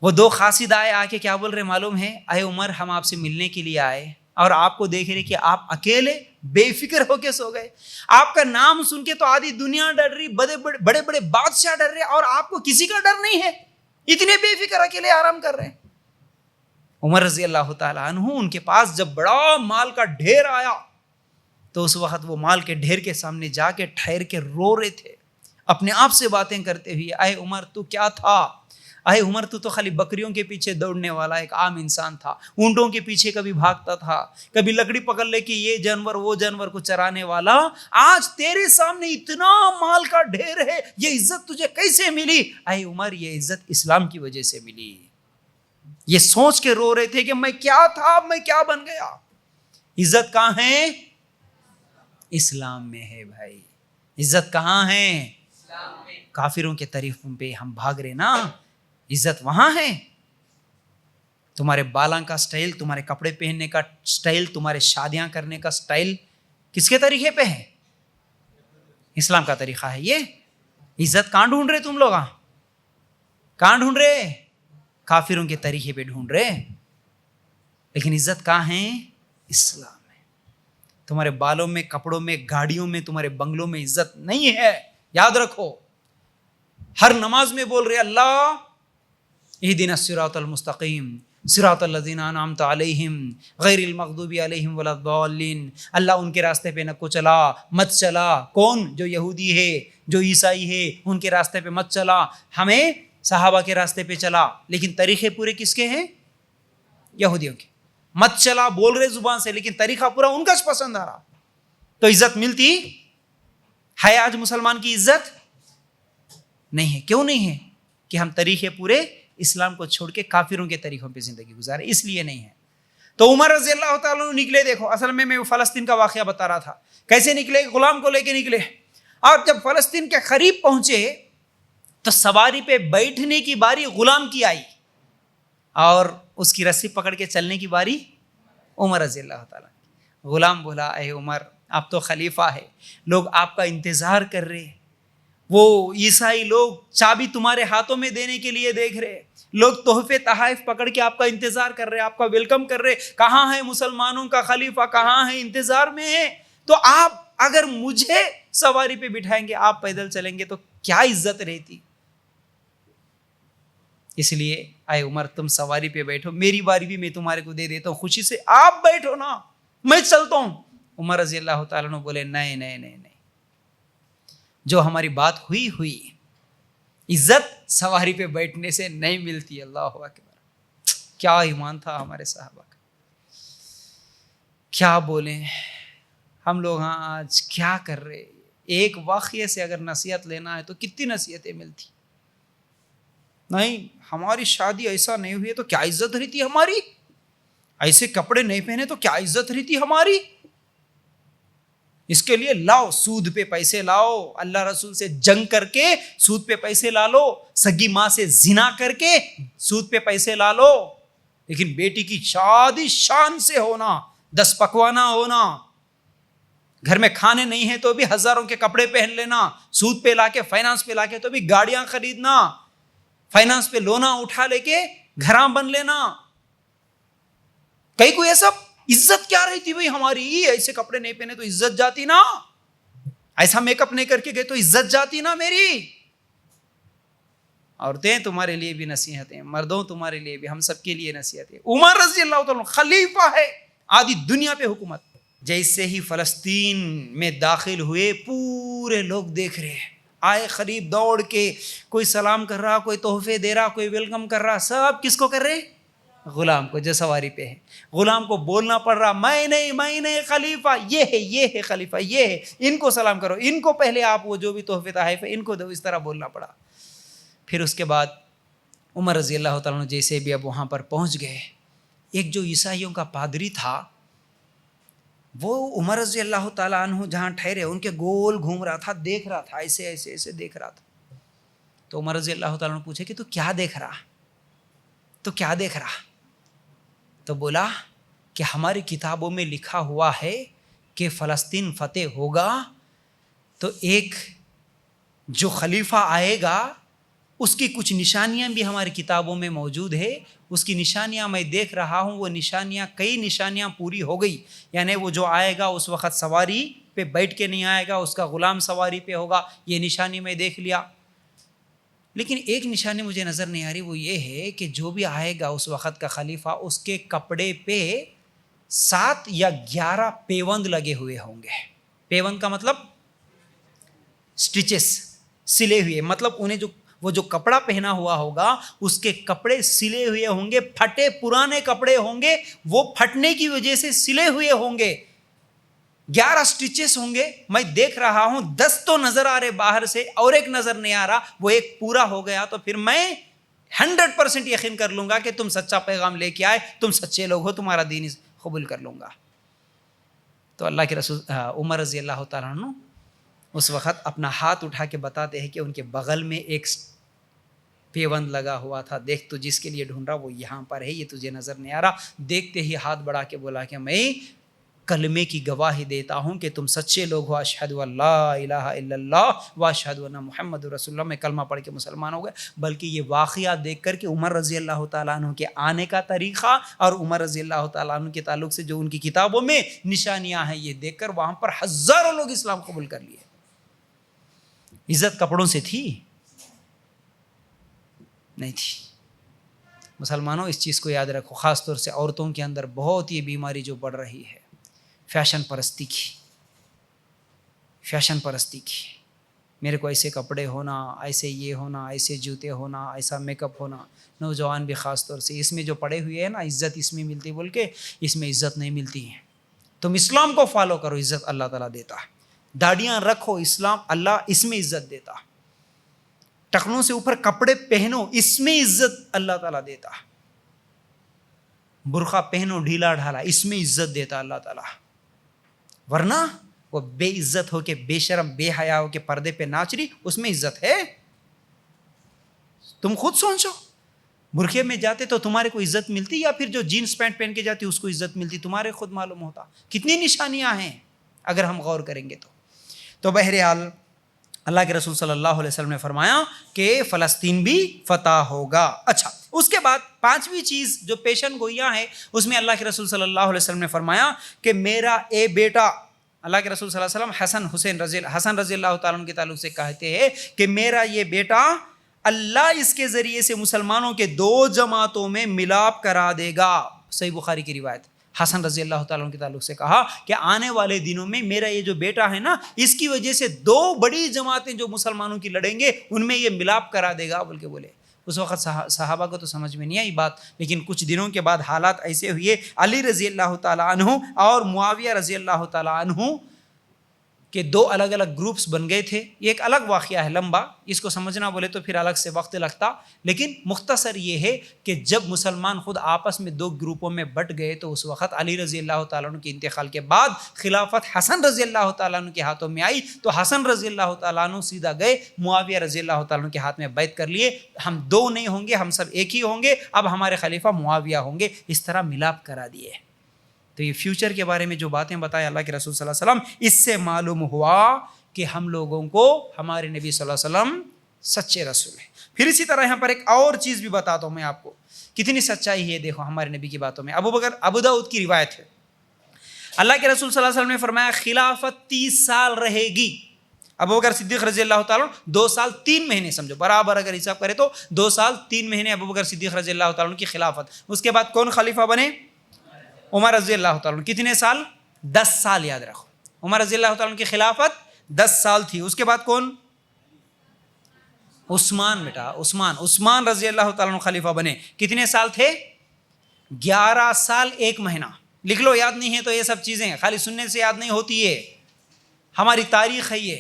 وہ دو قاصد آئے، آ کے کیا بول رہے معلوم ہے؟ اے عمر، ہم آپ سے ملنے کے لیے آئے اور آپ کو دیکھ رہے کہ آپ اکیلے بے فکر ہو کے سو گئے. آپ کا نام سن کے تو آدھی دنیا ڈر رہی، بڑے بڑے بادشاہ ڈر رہے، اور آپ کو کسی کا ڈر نہیں ہے، اتنے بے فکر اکیلے آرام کر رہے ہیں. عمر رضی اللہ تعالیٰ عنہ ان کے پاس جب بڑا مال کا ڈھیر آیا تو اس وقت وہ مال کے ڈھیر کے سامنے جا کے ٹھہر کے رو رہے تھے، اپنے آپ سے باتیں کرتے ہوئے. اے عمر، تو کیا تھا؟ اے عمر، تو خالی بکریوں کے پیچھے دوڑنے والا ایک عام انسان تھا. اونٹوں کے پیچھے کبھی بھاگتا تھا، کبھی لکڑی پکڑ لے کے یہ جانور وہ جانور کو چرانے والا. آج تیرے سامنے اتنا مال کا ڈھیر ہے، یہ عزت تجھے کیسے ملی؟ اے عمر، یہ عزت اسلام کی وجہ سے ملی. یہ سوچ کے رو رہے تھے کہ میں کیا تھا، میں کیا بن گیا. عزت کہاں ہے؟ اسلام میں ہے بھائی. عزت کہاں ہے؟ اسلام میں. کافروں کے طریقوں پہ ہم بھاگ رہے نا، عزت وہاں ہے. تمہارے بالاں کا سٹائل، تمہارے کپڑے پہننے کا سٹائل، تمہارے شادیاں کرنے کا سٹائل کس کے طریقے پہ ہے؟ اسلام کا طریقہ ہے یہ. عزت کہاں ڈھونڈ رہے تم لوگ؟ کہاں ڈھونڈ رہے؟ کافروں کے طریقے پہ ڈھونڈ رہے. لیکن عزت کہاں ہے؟ اسلام میں. تمہارے بالوں میں، کپڑوں میں، گاڑیوں میں، تمہارے بنگلوں میں عزت نہیں ہے. یاد رکھو، ہر نماز میں بول رہے اللہ اہدنا الصراط المستقیم صراط الذین انعمت علیہم غیر المغضوب علیہم ولا الضالین. اللہ ان کے راستے پہ نہ کو چلا، مت چلا. کون؟ جو یہودی ہے، جو عیسائی ہے، ان کے راستے پہ مت چلا. ہمیں صحابہ کے راستے پہ چلا. لیکن طریقے پورے کس کے ہیں؟ یہودیوں کے. مت چلا بول رہے زبان سے، لیکن طریقہ پورا ان کا پسند آ رہا. تو عزت ملتی ہے؟ آج مسلمان کی عزت نہیں ہے. کیوں نہیں ہے؟ کہ ہم طریقے پورے اسلام کو چھوڑ کے کافروں کے طریقوں پہ زندگی گزارے، اس لیے نہیں ہے. تو عمر رضی اللہ تعالیٰ عنہ نکلے. دیکھو، اصل میں فلسطین کا واقعہ بتا رہا تھا. کیسے نکلے؟ غلام کو لے کے نکلے. اور جب فلسطین کے قریب پہنچے تو سواری پہ بیٹھنے کی باری غلام کی آئی اور اس کی رسی پکڑ کے چلنے کی باری عمر رضی اللہ تعالیٰ. غلام بولا اے عمر، آپ تو خلیفہ ہے، لوگ آپ کا انتظار کر رہے. وہ عیسائی لوگ چابی تمہارے ہاتھوں میں دینے کے لیے دیکھ رہے، لوگ تحفے تحائف پکڑ کے آپ کا انتظار کر رہے، آپ کا ویلکم کر رہے. کہاں ہے مسلمانوں کا خلیفہ؟ کہاں ہے؟ انتظار میں ہے. تو آپ اگر مجھے سواری پہ بٹھائیں گے، آپ پیدل چلیں گے تو کیا عزت رہتی. اس لیے اے عمر، تم سواری پہ بیٹھو، میری باری بھی میں تمہارے کو دے دیتا ہوں، خوشی سے آپ بیٹھو نا، میں چلتا ہوں. عمر رضی اللہ تعالیٰ عنہ بولے نہیں، جو ہماری بات ہوئی. عزت سواری پہ بیٹھنے سے نہیں ملتی. اللہ اکبر. کیا ایمان تھا ہمارے صحابہ کا. کیا بولیں ہم لوگ آج کیا کر رہے. ایک واقعے سے اگر نصیحت لینا ہے تو کتنی نصیحتیں ملتی. نہیں ہماری شادی ایسا نہیں ہوئی تو کیا عزت رہتی ہماری, ایسے کپڑے نہیں پہنے تو کیا عزت رہتی ہماری. اس کے لیے لاؤ, سود پہ پیسے لاؤ, اللہ رسول سے جنگ کر کے سود پہ پیسے لا لو, سگی ماں سے زنا کر کے سود پہ پیسے لا لو, لیکن بیٹی کی شادی شان سے ہونا, 10 پکوانا ہونا, گھر میں کھانے نہیں ہیں تو بھی ہزاروں کے کپڑے پہن لینا, سود پہ لا کے فائنانس پہ لا کے تو بھی گاڑیاں خریدنا, فائنانس پہ لونا اٹھا لے کے گھراں بن لینا. کئی کوئی ایسا عزت کیا رہی تھی بھائی ہماری, ایسے کپڑے نہیں پہنے تو عزت جاتی نا, ایسا میک اپ نہیں کر کے گئے تو عزت جاتی نا میری. عورتیں تمہارے لیے بھی نصیحتیں, مردوں تمہارے لیے بھی, ہم سب کے لیے نصیحتیں. عمر رضی اللہ تعالیٰ خلیفہ ہے, آدھی دنیا پہ حکومت. جیسے ہی فلسطین میں داخل ہوئے پورے لوگ دیکھ رہے ہیں, آئے قریب دوڑ کے, کوئی سلام کر رہا, کوئی تحفے دے رہا, کوئی ویلکم کر رہا, سب کس کو کر رہے؟ غلام کو جو سواری پہ ہے. غلام کو بولنا پڑ رہا میں نہیں خلیفہ, یہ ہے خلیفہ, یہ ہے, ان کو سلام کرو, ان کو پہلے آپ وہ جو بھی تحفے تحائف ہے ان کو دو, اس طرح بولنا پڑا. پھر اس کے بعد عمر رضی اللہ تعالیٰ عنہ جیسے بھی اب وہاں پر پہنچ گئے, ایک جو عیسائیوں کا پادری تھا وہ عمر رضی اللہ تعالیٰ عنہ جہاں ٹھہرے ان کے گول گھوم رہا تھا, دیکھ رہا تھا, ایسے ایسے ایسے دیکھ رہا تھا. تو عمر رضی اللہ تعالیٰ عنہ پوچھے کہ تو کیا دیکھ رہا, تو کیا دیکھ رہا؟ تو بولا کہ ہماری کتابوں میں لکھا ہوا ہے کہ فلسطین فتح ہوگا تو ایک جو خلیفہ آئے گا اس کی کچھ نشانیاں بھی ہماری کتابوں میں موجود ہے, اس کی نشانیاں میں دیکھ رہا ہوں, وہ نشانیاں کئی نشانیاں پوری ہو گئی. یعنی وہ جو آئے گا اس وقت سواری پہ بیٹھ کے نہیں آئے گا, اس کا غلام سواری پہ ہوگا, یہ نشانی میں دیکھ لیا. لیکن ایک نشانی مجھے نظر نہیں آ رہی, وہ یہ ہے کہ جو بھی آئے گا اس وقت کا خلیفہ اس کے کپڑے پہ 7 یا 11 پیوند لگے ہوئے ہوں گے. پیوند کا مطلب سٹیچز, سلے ہوئے, مطلب انہیں وہ جو کپڑا پہنا ہوا ہوگا اس کے کپڑے سلے ہوئے ہوں گے, پھٹے پرانے کپڑے ہوں گے, وہ پھٹنے کی وجہ سے سلے ہوئے ہوں گے, 11 سٹیچز ہوں گے. میں دیکھ رہا ہوں 10 تو نظر آ رہے باہر سے اور ایک نظر نہیں آ رہا, وہ ایک پورا ہو گیا تو پھر میں 100% یقین کر لوں گا کہ تم سچا پیغام لے کے آئے, تم سچے لوگ ہو, تمہارا دین قبول کر لوں گا. تو اللہ کے رسول عمر رضی اللہ تعالیٰ عنہ اس وقت اپنا ہاتھ اٹھا کے بتاتے ہیں کہ ان کے بغل میں ایک پیوند لگا ہوا تھا, دیکھ تو جس کے لیے ڈھونڈ رہا وہ یہاں پر ہے, یہ تجھے نظر نہیں آ رہا. دیکھتے ہی ہاتھ بڑھا کے بولا کہ میں کلمے کی گواہی دیتا ہوں کہ تم سچے لوگ ہو, اشہد ان لا الہ الا اللہ و اشہد ان محمد رسول اللہ. میں کلمہ پڑھ کے مسلمان ہو گیا. بلکہ یہ واقعہ دیکھ کر کے عمر رضی اللہ تعالیٰ عنہ کے آنے کا طریقہ اور عمر رضی اللہ تعالیٰ عنہ کے تعلق سے جو ان کی کتابوں میں نشانیاں ہیں یہ دیکھ کر وہاں پر ہزاروں لوگ اسلام قبول کر لیے. عزت کپڑوں سے تھی نہیں تھی. مسلمانوں اس چیز کو یاد رکھو, خاص طور سے عورتوں کے اندر بہت یہ بیماری جو بڑھ رہی ہے, فیشن پرستی کی, فیشن پرستی کی. میرے کو ایسے کپڑے ہونا, ایسے یہ ہونا, ایسے جوتے ہونا, ایسا میک اپ ہونا. نوجوان بھی خاص طور سے اس میں جو پڑے ہوئے ہیں نا, عزت اس میں ملتی بول کے, اس میں عزت نہیں ملتی ہے. تم اسلام کو فالو کرو, عزت اللہ تعالیٰ دیتا. داڑیاں رکھو, اسلام اللہ اس میں عزت دیتا. ٹخنوں سے اوپر کپڑے پہنو, اس میں عزت اللہ تعالیٰ دیتا. برقع پہنو ڈھیلا ڈھالا, اس میں عزت دیتا اللہ تعالیٰ. ورنہ وہ بے عزت ہو کے, بے شرم بے حیا ہو کے پردے پہ ناچ رہی, اس میں عزت ہے؟ تم خود سوچو. برقعے میں جاتے تو تمہارے کو عزت ملتی, یا پھر جو جینس پینٹ پہن کے جاتی اس کو عزت ملتی؟ تمہارے خود معلوم ہوتا. کتنی نشانیاں ہیں اگر ہم غور کریں گے تو بہرحال اللہ کے رسول صلی اللہ علیہ وسلم نے فرمایا کہ فلسطین بھی فتح ہوگا. اچھا, اس کے بعد 5ویں چیز جو پیشن گوئیاں ہیں اس میں اللہ کے رسول صلی اللہ علیہ وسلم نے فرمایا کہ میرا اے بیٹا, اللہ کے رسول صلی اللہ علیہ وسلم حسن رضی اللہ تعالیٰ عنہ کے تعلق سے کہتے ہیں کہ میرا یہ بیٹا اللہ اس کے ذریعے سے مسلمانوں کے 2 جماعتوں میں ملاپ کرا دے گا. صحیح بخاری کی روایت. حسن رضی اللہ تعالیٰ عنہ کے تعلق سے کہا کہ آنے والے دنوں میں میرا یہ جو بیٹا ہے نا, اس کی وجہ سے 2 بڑی جماعتیں جو مسلمانوں کی لڑیں گے ان میں یہ ملاپ کرا دے گا بول کے بولے. اس وقت صحابہ کو تو سمجھ میں نہیں آئی بات, لیکن کچھ دنوں کے بعد حالات ایسے ہوئے, علی رضی اللہ تعالیٰ عنہ اور معاویہ رضی اللہ تعالیٰ عنہ کہ دو الگ الگ گروپس بن گئے تھے. یہ ایک الگ واقعہ ہے لمبا, اس کو سمجھنا بولے تو پھر الگ سے وقت لگتا, لیکن مختصر یہ ہے کہ جب مسلمان خود آپس میں دو گروپوں میں بٹ گئے تو اس وقت علی رضی اللہ تعالیٰ عنہ کے انتقال کے بعد خلافت حسن رضی اللہ تعالیٰ عنہ کے ہاتھوں میں آئی, تو حسن رضی اللہ تعالیٰ عنہ سیدھا گئے معاویہ رضی اللہ تعالیٰ عنہ کے ہاتھ میں بیعت کر لیے, ہم دو نہیں ہوں گے, ہم سب ایک ہی ہوں گے, اب ہمارے خلیفہ معاویہ ہوں گے, اس طرح ملاپ کرا دیے. تو یہ فیوچر کے بارے میں جو باتیں بتائے اللہ کے رسول صلی اللہ علیہ وسلم, اس سے معلوم ہوا کہ ہم لوگوں کو ہمارے نبی صلی اللہ علیہ وسلم سچے رسول ہیں. پھر اسی طرح یہاں پر ایک اور چیز بھی بتاتا ہوں میں آپ کو, کتنی سچائی ہے دیکھو ہمارے نبی کی باتوں میں. ابو داؤد کی روایت ہے, اللہ کے رسول صلی اللہ علیہ وسلم نے فرمایا خلافت 30 سال رہے گی. ابو بکر صدیق رضی اللہ تعالیٰ 2 سال 3 مہینے, سمجھو برابر اگر حساب کرے تو 2 سال 3 مہینے ابو بکر صدیق رضی اللہ تعالیٰ کی خلافت. اس کے بعد کون خلیفہ بنے؟ عمر رضی اللہ تعالیٰ. کتنے سال؟ 10 سال. یاد رکھو عمر رضی اللہ تعالیٰ کی خلافت 10 سال تھی. اس کے بعد کون؟ عثمان. بیٹا عثمان رضی اللہ تعالیٰ خلیفہ بنے. کتنے سال تھے؟ 11 سال 1 مہینہ. لکھ لو, یاد نہیں ہے تو یہ سب چیزیں خالی سننے سے یاد نہیں ہوتی ہے, ہماری تاریخ ہے یہ.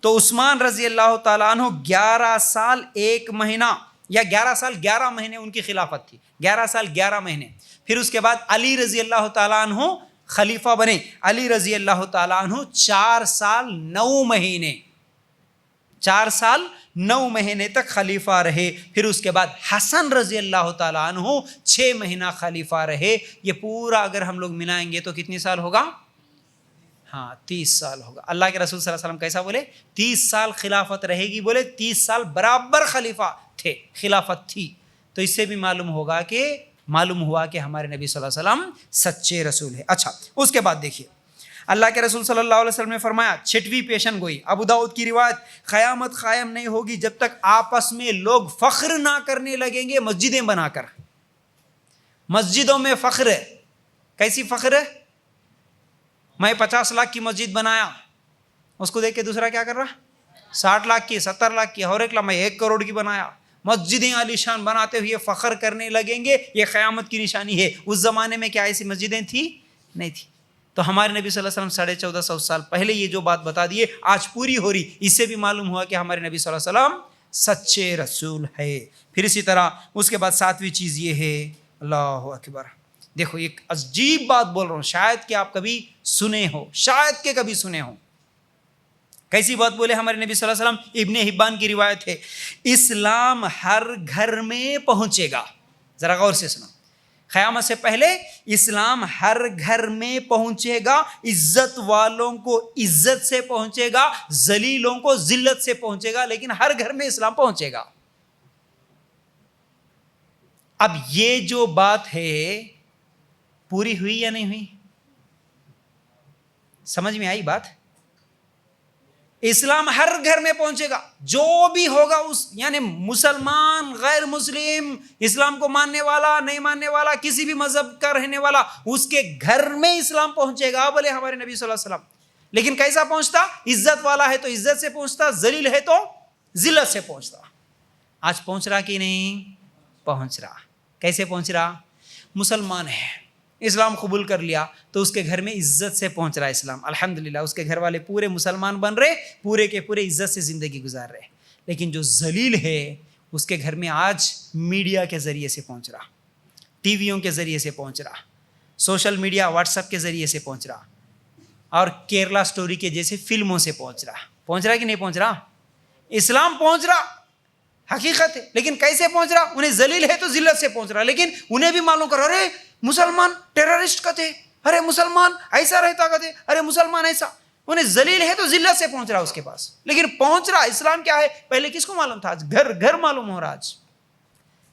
تو عثمان رضی اللہ تعالیٰ عنہ 11 سال 1 مہینہ یا 11 سال 11 مہینے ان کی خلافت تھی, 11 سال 11 مہینے. پھر اس کے بعد علی رضی اللہ تعالیٰ عنہ خلیفہ بنے. علی رضی اللہ تعالیٰ عنہ 4 سال 9 مہینے, 4 سال 9 مہینے تک خلیفہ رہے. پھر اس کے بعد حسن رضی اللہ تعالیٰ عنہ 6 مہینہ خلیفہ رہے. یہ پورا اگر ہم لوگ ملائیں گے تو کتنی سال ہوگا؟ ہاں 30 سال ہوگا. اللہ کے رسول صلی اللہ علیہ وسلم کیسا بولے؟ 30 سال خلافت رہے گی, بولے 30 سال برابر خلیفہ تھے, خلافت تھی. تو اس سے بھی معلوم ہوا کہ ہمارے نبی صلی اللہ علیہ وسلم سچے رسول ہے. اچھا, اس کے بعد دیکھیے اللہ کے رسول صلی اللہ علیہ وسلم نے فرمایا 6ویں پیشن گوئی, ابو داؤد کی روایت, قیامت قائم نہیں ہوگی جب تک آپس میں لوگ فخر نہ کرنے لگیں گے مسجدیں بنا کر. مسجدوں میں فخر ہے. کیسی فخر ہے؟ میں 50 لاکھ کی مسجد بنایا, اس کو دیکھ کے دوسرا کیا کر رہا؟ 60 لاکھ کی, 70 لاکھ کی, اور ایک میں 1 کروڑ کی بنایا. مسجدیں عالی شان بناتے ہوئے فخر کرنے لگیں گے, یہ قیامت کی نشانی ہے. اس زمانے میں کیا ایسی مسجدیں تھی؟ نہیں تھی. تو ہمارے نبی صلی اللہ علیہ وسلم 1450 سال پہلے یہ جو بات بتا دیے آج پوری ہو رہی. اس سے بھی معلوم ہوا کہ ہمارے نبی صلی اللہ علیہ وسلم سچے رسول ہے. پھر اسی طرح اس کے بعد 7ویں چیز یہ ہے, اللہ اکبر, دیکھو ایک عجیب بات بول رہا ہوں, شاید کہ آپ کبھی سنے ہو, شاید کہ کبھی سنے ہو. کیسی بات بولے ہمارے نبی صلی اللہ علیہ وسلم؟ ابن حبان کی روایت ہے, اسلام ہر گھر میں پہنچے گا. ذرا غور سے سنو, قیامت سے پہلے اسلام ہر گھر میں پہنچے گا. عزت والوں کو عزت سے پہنچے گا, ذلیلوں کو ذلت سے پہنچے گا, لیکن ہر گھر میں اسلام پہنچے گا. اب یہ جو بات ہے پوری ہوئی یا نہیں ہوئی؟ سمجھ میں آئی بات؟ اسلام ہر گھر میں پہنچے گا. جو بھی ہوگا اس یعنی مسلمان, غیر مسلم, اسلام کو ماننے والا, نہیں ماننے والا, کسی بھی مذہب کا رہنے والا, اس کے گھر میں اسلام پہنچے گا بولے ہمارے نبی صلی اللہ علیہ وسلم. لیکن کیسا پہنچتا؟ عزت والا ہے تو عزت سے پہنچتا, ذلیل ہے تو ذلت سے پہنچتا. آج پہنچ رہا کہ نہیں پہنچ رہا؟ کیسے پہنچ رہا؟ مسلمان ہے, اسلام قبول کر لیا تو اس کے گھر میں عزت سے پہنچ رہا ہے اسلام. الحمدللہ اس کے گھر والے پورے مسلمان بن رہے, پورے کے پورے عزت سے زندگی گزار رہے. لیکن جو ذلیل ہے اس کے گھر میں آج میڈیا کے ذریعے سے پہنچ رہا, ٹی ویوں کے ذریعے سے پہنچ رہا, سوشل میڈیا واٹس ایپ کے ذریعے سے پہنچ رہا, اور کیرلا سٹوری کے جیسے فلموں سے پہنچ رہا کہ نہیں پہنچ رہا؟ اسلام پہنچ رہا, حقیقت ہے. لیکن کیسے پہنچ رہا؟ انہیں ذلیل ہے تو ذلت سے پہنچ رہا. لیکن انہیں بھی معلوم کرو, ارے مسلمان ٹیررسٹ کا تھے, ارے مسلمان ایسا رہتا کا تھے, ارے مسلمان ایسا. انہیں ذلیل ہے تو ذلت سے پہنچ رہا اس کے پاس, لیکن پہنچ رہا. اسلام کیا ہے پہلے کس کو معلوم تھا؟ آج گھر گھر معلوم ہو رہا آج.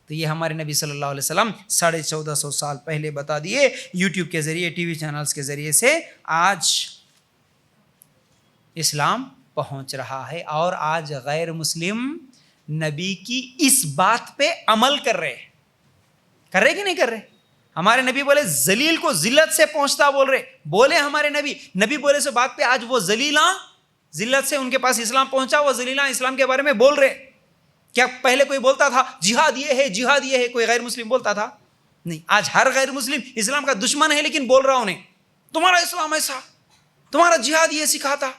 تو یہ ہمارے نبی صلی اللہ علیہ وسلم 1450 سال پہلے بتا دیے, یوٹیوب کے ذریعے, ٹی وی چینلز کے ذریعے سے آج اسلام پہنچ رہا ہے. اور آج غیر مسلم نبی کی اس بات پہ عمل کر رہے کہ نہیں کر رہے؟ ہمارے نبی بولے ذلیل کو ذلت سے پہنچتا بول رہے, بولے ہمارے نبی بولے سے بات پہ آج وہ ذلیلاں ذلت سے ان کے پاس اسلام پہنچا, وہ ذلیلاں اسلام کے بارے میں بول رہے. کیا پہلے کوئی بولتا تھا جہاد یہ ہے, کوئی غیر مسلم بولتا تھا؟ نہیں. آج ہر غیر مسلم اسلام کا دشمن ہے, لیکن بول رہا انہیں تمہارا اسلام ایسا, تمہارا جہاد یہ سکھاتا.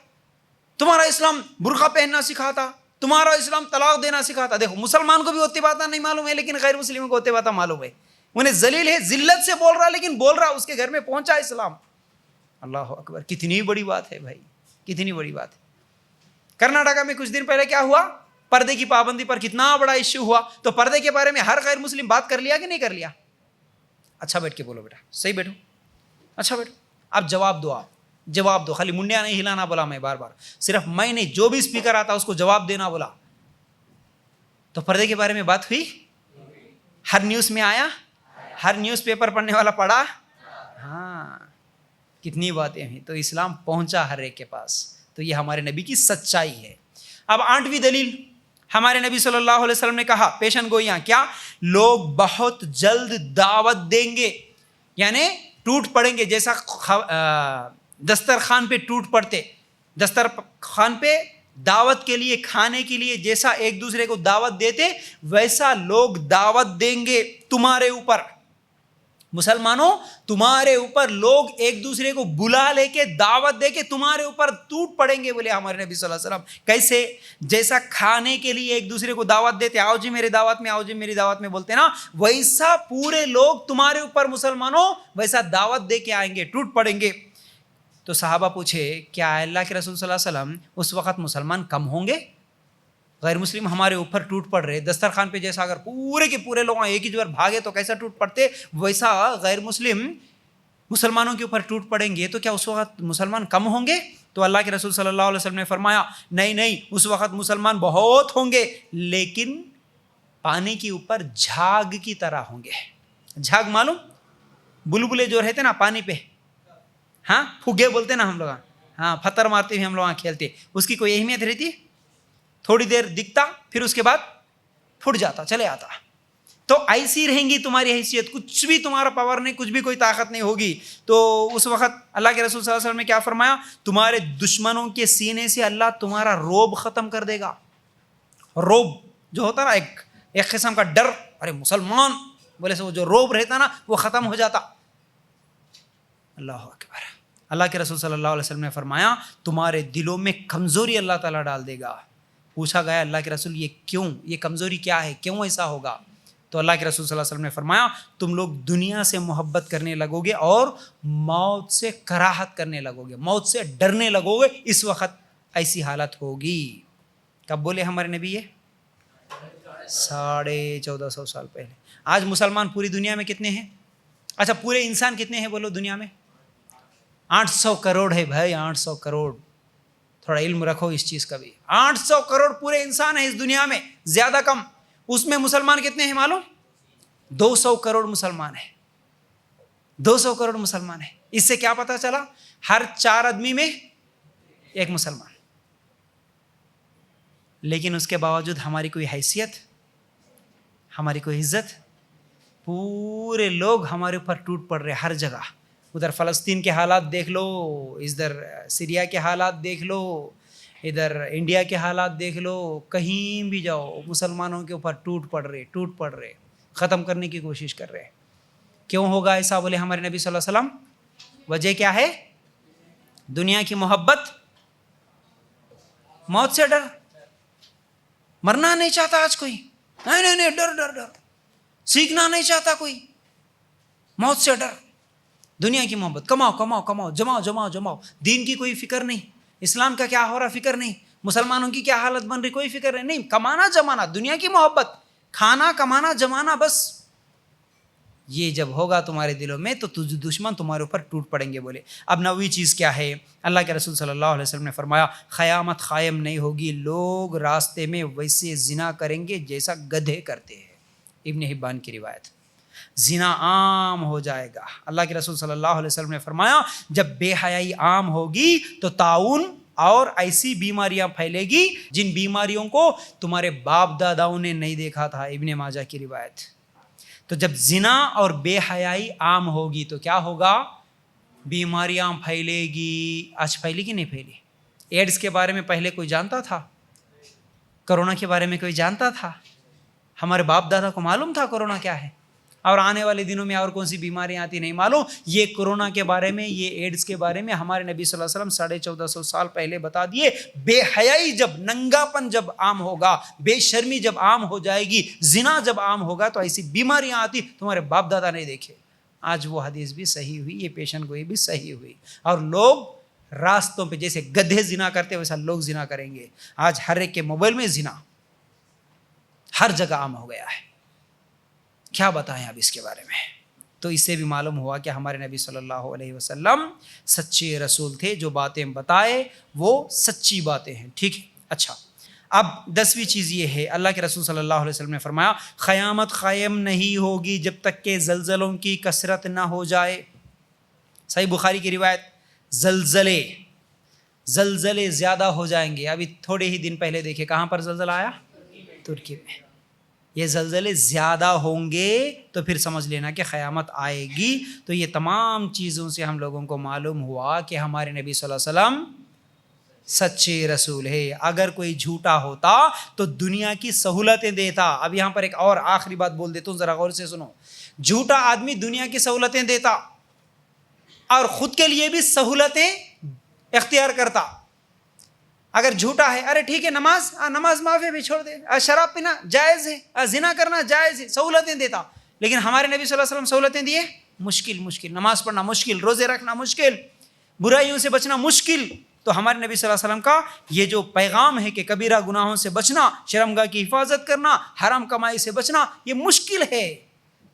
تمہارا اسلام برقع پہننا سکھاتا, تمہارا اسلام طلاق دینا سکھاتا. دیکھو مسلمان کو بھی ہوتی باتیں نہیں معلوم ہے, لیکن غیر مسلموں کو ہوتی باتیں معلوم ہے. انہیں ذلیل ہے, ذلت سے بول رہا, لیکن بول رہا, اس کے گھر میں پہنچا اسلام. اللہ اکبر, کتنی بڑی بات ہے بھائی, کتنی بڑی بات ہے. کرناٹکا میں کچھ دن پہلے کیا ہوا, پردے کی پابندی پر کتنا بڑا ایشو ہوا. تو پردے کے بارے میں ہر غیر مسلم بات کر لیا کہ نہیں کر لیا؟ اچھا بیٹھ کے بولو بیٹا, صحیح بیٹھو, اچھا بیٹھو. اب جواب دو, آپ جواب دو, خالی منڈیا نہیں ہلانا بولا میں بار بار, صرف میں نہیں, جو بھی اسپیکر آتا اس کو جواب دینا بولا. تو پردے کے بارے میں بات ہوئی, ہر نیوز میں آیا, ہر نیوز پیپر پڑھنے والا پڑھا. ہاں, کتنی باتیں ہیں. تو اسلام پہنچا ہر ایک کے پاس. تو یہ ہمارے نبی کی سچائی ہے. اب 8ویں دلیل, ہمارے نبی صلی اللہ علیہ وسلم نے کہا, پیشن گوئیاں, کیا لوگ بہت جلد دعوت دیں گے, یعنی ٹوٹ پڑیں گے, جیسا دسترخوان پہ ٹوٹ پڑتے, دسترخوان پہ دعوت کے لیے, کھانے کے لیے جیسا ایک دوسرے کو دعوت دیتے, ویسا لوگ دعوت دیں گے تمہارے اوپر. مسلمانوں, تمہارے اوپر لوگ ایک دوسرے کو بلا لے کے دعوت دے کے تمہارے اوپر ٹوٹ پڑیں گے, بولے ہمارے نبی صلی اللہ علیہ وسلم. کیسے؟ جیسا کھانے کے لیے ایک دوسرے کو دعوت دیتے, آؤ جی میری دعوت میں, آؤ جی میری دعوت میں بولتے نا, ویسا پورے لوگ تمہارے اوپر مسلمانوں ویسا دعوت دے کے آئیں گے, ٹوٹ پڑیں گے. تو صحابہ پوچھے, کیا اللہ کے رسول صلی اللہ علیہ وسلم اس وقت مسلمان کم ہوں گے؟ غیر مسلم ہمارے اوپر ٹوٹ پڑ رہے, دسترخوان پہ جیسا اگر پورے کے پورے لوگ ایک ہی جگہ بھاگے تو کیسا ٹوٹ پڑتے, ویسا غیر مسلم مسلمانوں کے اوپر ٹوٹ پڑیں گے, تو کیا اس وقت مسلمان کم ہوں گے؟ تو اللہ کے رسول صلی اللہ علیہ وسلم نے فرمایا, نہیں نہیں, اس وقت مسلمان بہت ہوں گے, لیکن پانی کے اوپر جھاگ کی طرح ہوں گے. جھاگ معلوم, بلبلے جو رہتے نا پانی پہ, ہاں پھگے بولتے نا ہم لوگ, ہاں پتھر مارتے ہوئے ہم لوگ کھیلتے, اس کی کوئی اہمیت رہتی؟ تھوڑی دیر دکھتا, پھر اس کے بعد پھٹ جاتا, چلے آتا. تو ایسی رہیں گی تمہاری حیثیت, کچھ بھی تمہارا پاور نہیں, کچھ بھی کوئی طاقت نہیں ہوگی. تو اس وقت اللہ کے رسول صلی اللہ علیہ وسلم نے کیا فرمایا, تمہارے دشمنوں کے سینے سے اللہ تمہارا روب ختم کر دے گا. روب جو ہوتا نا, ایک قسم کا ڈر, ارے مسلمان بولے سے وہ جو روب رہتا نا, وہ ختم ہو جاتا. اللہ اکبر. اللہ کے رسول صلی اللہ علیہ وسلم نے فرمایا, تمہارے دلوں میں کمزوری اللہ تعالیٰ ڈال دے گا. پوچھا گیا, اللہ کے رسول یہ کیوں, یہ کمزوری کیا ہے, کیوں ایسا ہوگا؟ تو اللہ کے رسول صلی اللہ علیہ وسلم نے فرمایا, تم لوگ دنیا سے محبت کرنے لگو گے اور موت سے کراہت کرنے لگو گے, موت سے ڈرنے لگو گے, اس وقت ایسی حالت ہوگی. کب بولے ہمارے نبی یہ؟ 1450 سال پہلے. آج مسلمان پوری دنیا میں کتنے ہیں؟ اچھا پورے انسان کتنے ہیں بولو دنیا میں؟ 800 کروڑ ہے بھائی, 800 کروڑ. تھوڑا علم رکھو اس چیز کا بھی. 800 کروڑ پورے انسان ہیں اس دنیا میں, زیادہ کم. اس میں مسلمان کتنے ہیں معلوم؟ 200 کروڑ مسلمان ہیں. 200 کروڑ مسلمان ہیں. اس سے کیا پتا چلا؟ ہر 4 آدمی میں ایک مسلمان. لیکن اس کے باوجود ہماری کوئی حیثیت, ہماری کوئی عزت, پورے لوگ ہمارے اوپر ٹوٹ پڑ رہے ہر جگہ. ادھر فلسطین کے حالات دیکھ لو, ادھر سیریا کے حالات دیکھ لو, ادھر انڈیا کے حالات دیکھ لو, کہیں بھی جاؤ مسلمانوں کے اوپر ٹوٹ پڑ رہے, ختم کرنے کی کوشش کر رہے. کیوں ہوگا ایسا؟ بولے ہمارے نبی صلی اللہ علیہ وسلم, وجہ کیا ہے؟ دنیا کی محبت, موت سے ڈر. مرنا نہیں چاہتا آج کوئی, نہیں, ڈر. سیکھنا نہیں چاہتا کوئی, موت سے ڈر. دنیا کی محبت, کماؤ, جماؤ. دین کی کوئی فکر نہیں, اسلام کا کیا ہو رہا فکر نہیں, مسلمانوں کی کیا حالت بن رہی کوئی فکر نہیں. کمانا جمانا, دنیا کی محبت, کھانا کمانا جمانا, بس. یہ جب ہوگا تمہارے دلوں میں تو دشمن تمہارے اوپر ٹوٹ پڑیں گے. بولے اب 9ویں چیز کیا ہے؟ اللہ کے رسول صلی اللہ علیہ وسلم نے فرمایا, قیامت قائم نہیں ہوگی, لوگ راستے میں ویسے زنا کریں گے جیسا گدھے کرتے ہیں. ابن حبان کی روایت. زنا عام ہو جائے گا. اللہ کے رسول صلی اللہ علیہ وسلم نے فرمایا, جب بے حیائی عام ہوگی تو طاعون اور ایسی بیماریاں پھیلے گی جن بیماریوں کو تمہارے باپ داداؤں نے نہیں دیکھا تھا. ابن ماجہ کی روایت. تو جب زنا اور بے حیائی عام ہوگی تو کیا ہوگا؟ بیماریاں پھیلے گی. آج پھیلی کہ نہیں پھیلی؟ ایڈس کے بارے میں پہلے کوئی جانتا تھا؟ کرونا کے بارے میں کوئی جانتا تھا؟ ہمارے باپ دادا کو معلوم تھا کرونا کیا ہے؟ اور آنے والے دنوں میں اور کون سی بیماریاں آتی نہیں معلوم. یہ کورونا کے بارے میں، یہ ایڈز کے بارے میں ہمارے نبی صلی اللہ علیہ وسلم 1450 سال پہلے بتا دیے. بے حیائی جب، ننگاپن جب عام ہوگا، بے شرمی جب عام ہو جائے گی، زنا جب عام ہوگا تو ایسی بیماریاں آتی تمہارے باپ دادا نہیں دیکھے. آج وہ حدیث بھی صحیح ہوئی، یہ پیشن گوئی بھی صحیح ہوئی. اور لوگ راستوں پہ جیسے گدھے زنا کرتے ویسا لوگ زنا کریں گے. آج ہر ایک کے موبائل میں زنا ہر جگہ عام ہو گیا ہے. کیا بتائیں اب اس کے بارے میں؟ تو اس سے بھی معلوم ہوا کہ ہمارے نبی صلی اللہ علیہ وسلم سچے رسول تھے. جو باتیں بتائے وہ سچی باتیں ہیں. ٹھیک ہے. اچھا، اب 10ویں چیز یہ ہے، اللہ کے رسول صلی اللہ علیہ وسلم نے فرمایا قیامت قائم نہیں ہوگی جب تک کہ زلزلوں کی کثرت نہ ہو جائے. صحیح بخاری کی روایت، زلزلے زیادہ ہو جائیں گے. ابھی تھوڑے ہی دن پہلے دیکھے کہاں پر زلزلہ آیا؟ ترکی میں. یہ زلزلے زیادہ ہوں گے تو پھر سمجھ لینا کہ قیامت آئے گی. تو یہ تمام چیزوں سے ہم لوگوں کو معلوم ہوا کہ ہمارے نبی صلی اللہ علیہ وسلم سچے رسول ہے. اگر کوئی جھوٹا ہوتا تو دنیا کی سہولتیں دیتا. اب یہاں پر ایک اور آخری بات بول دیتا ہوں، ذرا غور سے سنو. جھوٹا آدمی دنیا کی سہولتیں دیتا اور خود کے لیے بھی سہولتیں اختیار کرتا. اگر جھوٹا ہے، ارے ٹھیک ہے نماز معاف ہے بھی چھوڑ دے، شراب پینا جائز ہے، زنا کرنا جائز ہے، سہولتیں دیتا. لیکن ہمارے نبی صلی اللہ علیہ وسلم سہولتیں دیے، مشکل، نماز پڑھنا مشکل، روزے رکھنا مشکل، برائیوں سے بچنا مشکل. تو ہمارے نبی صلی اللہ علیہ وسلم کا یہ جو پیغام ہے کہ کبیرہ گناہوں سے بچنا، شرمگاہ کی حفاظت کرنا، حرام کمائی سے بچنا، یہ مشکل ہے.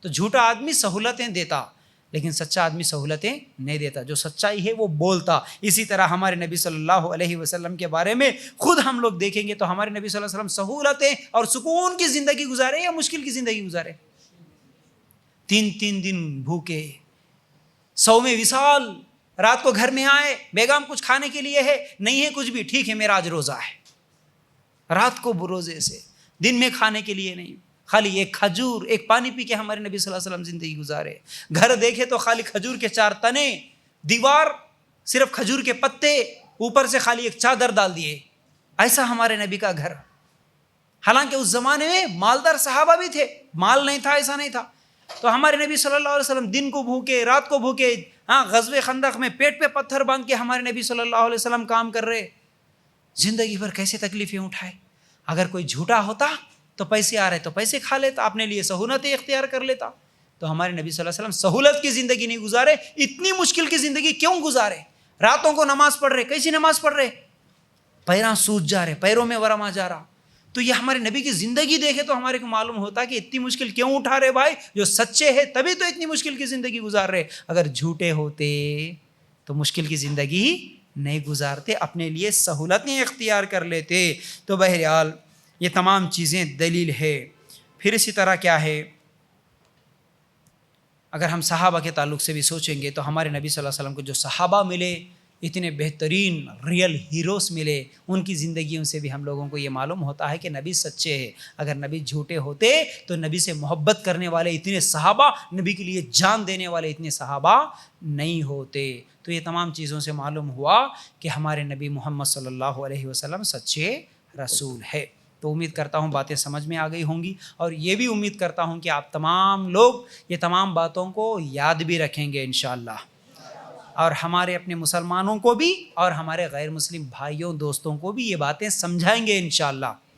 تو جھوٹا آدمی سہولتیں دیتا لیکن سچا آدمی سہولتیں نہیں دیتا. جو سچائی ہے وہ بولتا. اسی طرح ہمارے نبی صلی اللہ علیہ وسلم کے بارے میں خود ہم لوگ دیکھیں گے تو ہمارے نبی صلی اللہ علیہ وسلم سہولتیں اور سکون کی زندگی گزارے یا مشکل کی زندگی گزارے؟ 3 دن بھوکے، 100 وصال، رات کو گھر میں آئے، بیگم کچھ کھانے کے لیے ہے نہیں ہے کچھ بھی، ٹھیک ہے میرا آج روزہ ہے، رات کو روزے سے، دن میں کھانے کے لیے نہیں، خالی ایک کھجور ایک پانی پی کے ہمارے نبی صلی اللہ علیہ وسلم زندگی گزارے. گھر دیکھے تو خالی کھجور کے 4 تنے، دیوار صرف کھجور کے پتے، اوپر سے خالی ایک چادر ڈال دیے. ایسا ہمارے نبی کا گھر. حالانکہ اس زمانے میں مالدار صحابہ بھی تھے، مال نہیں تھا، ایسا نہیں تھا. تو ہمارے نبی صلی اللہ علیہ وسلم دن کو بھوکے، رات کو بھوکے. غزوہ خندق میں پیٹ پہ پتھر باندھ کے ہمارے نبی صلی اللہ علیہ وسلم کام کر رہے. زندگی بھر کیسے تکلیفیں اٹھائے. اگر کوئی جھوٹا ہوتا تو پیسے آ رہے تو پیسے کھا لیتا، اپنے لیے سہولتیں اختیار کر لیتا. تو ہمارے نبی صلی اللہ علیہ وسلم سہولت کی زندگی نہیں گزارے. اتنی مشکل کی زندگی کیوں گزارے؟ راتوں کو نماز پڑھ رہے، کیسی نماز پڑھ رہے؟ پیراں سوج جا رہے، پیروں میں ورم آ جا رہا. تو یہ ہمارے نبی کی زندگی دیکھے تو ہمارے کو معلوم ہوتا کہ اتنی مشکل کیوں اٹھا رہے بھائی. جو سچے ہیں تبھی تو اتنی مشکل کی زندگی گزار رہے. اگر جھوٹے ہوتے تو مشکل کی زندگی نہیں گزارتے، اپنے لیے سہولتیں اختیار کر لیتے. تو بہرحال یہ تمام چیزیں دلیل ہے. پھر اسی طرح کیا ہے، اگر ہم صحابہ کے تعلق سے بھی سوچیں گے تو ہمارے نبی صلی اللہ علیہ وسلم کو جو صحابہ ملے، اتنے بہترین ریئل ہیروز ملے، ان کی زندگیوں سے بھی ہم لوگوں کو یہ معلوم ہوتا ہے کہ نبی سچے ہیں. اگر نبی جھوٹے ہوتے تو نبی سے محبت کرنے والے اتنے صحابہ، نبی کے لیے جان دینے والے اتنے صحابہ نہیں ہوتے. تو یہ تمام چیزوں سے معلوم ہوا کہ ہمارے نبی محمد صلی اللہ علیہ وسلم سچے رسول ہے. تو امید کرتا ہوں باتیں سمجھ میں آ گئی ہوں گی، اور یہ بھی امید کرتا ہوں کہ آپ تمام لوگ یہ تمام باتوں کو یاد بھی رکھیں گے انشاءاللہ، اور ہمارے اپنے مسلمانوں کو بھی اور ہمارے غیر مسلم بھائیوں دوستوں کو بھی یہ باتیں سمجھائیں گے انشاءاللہ.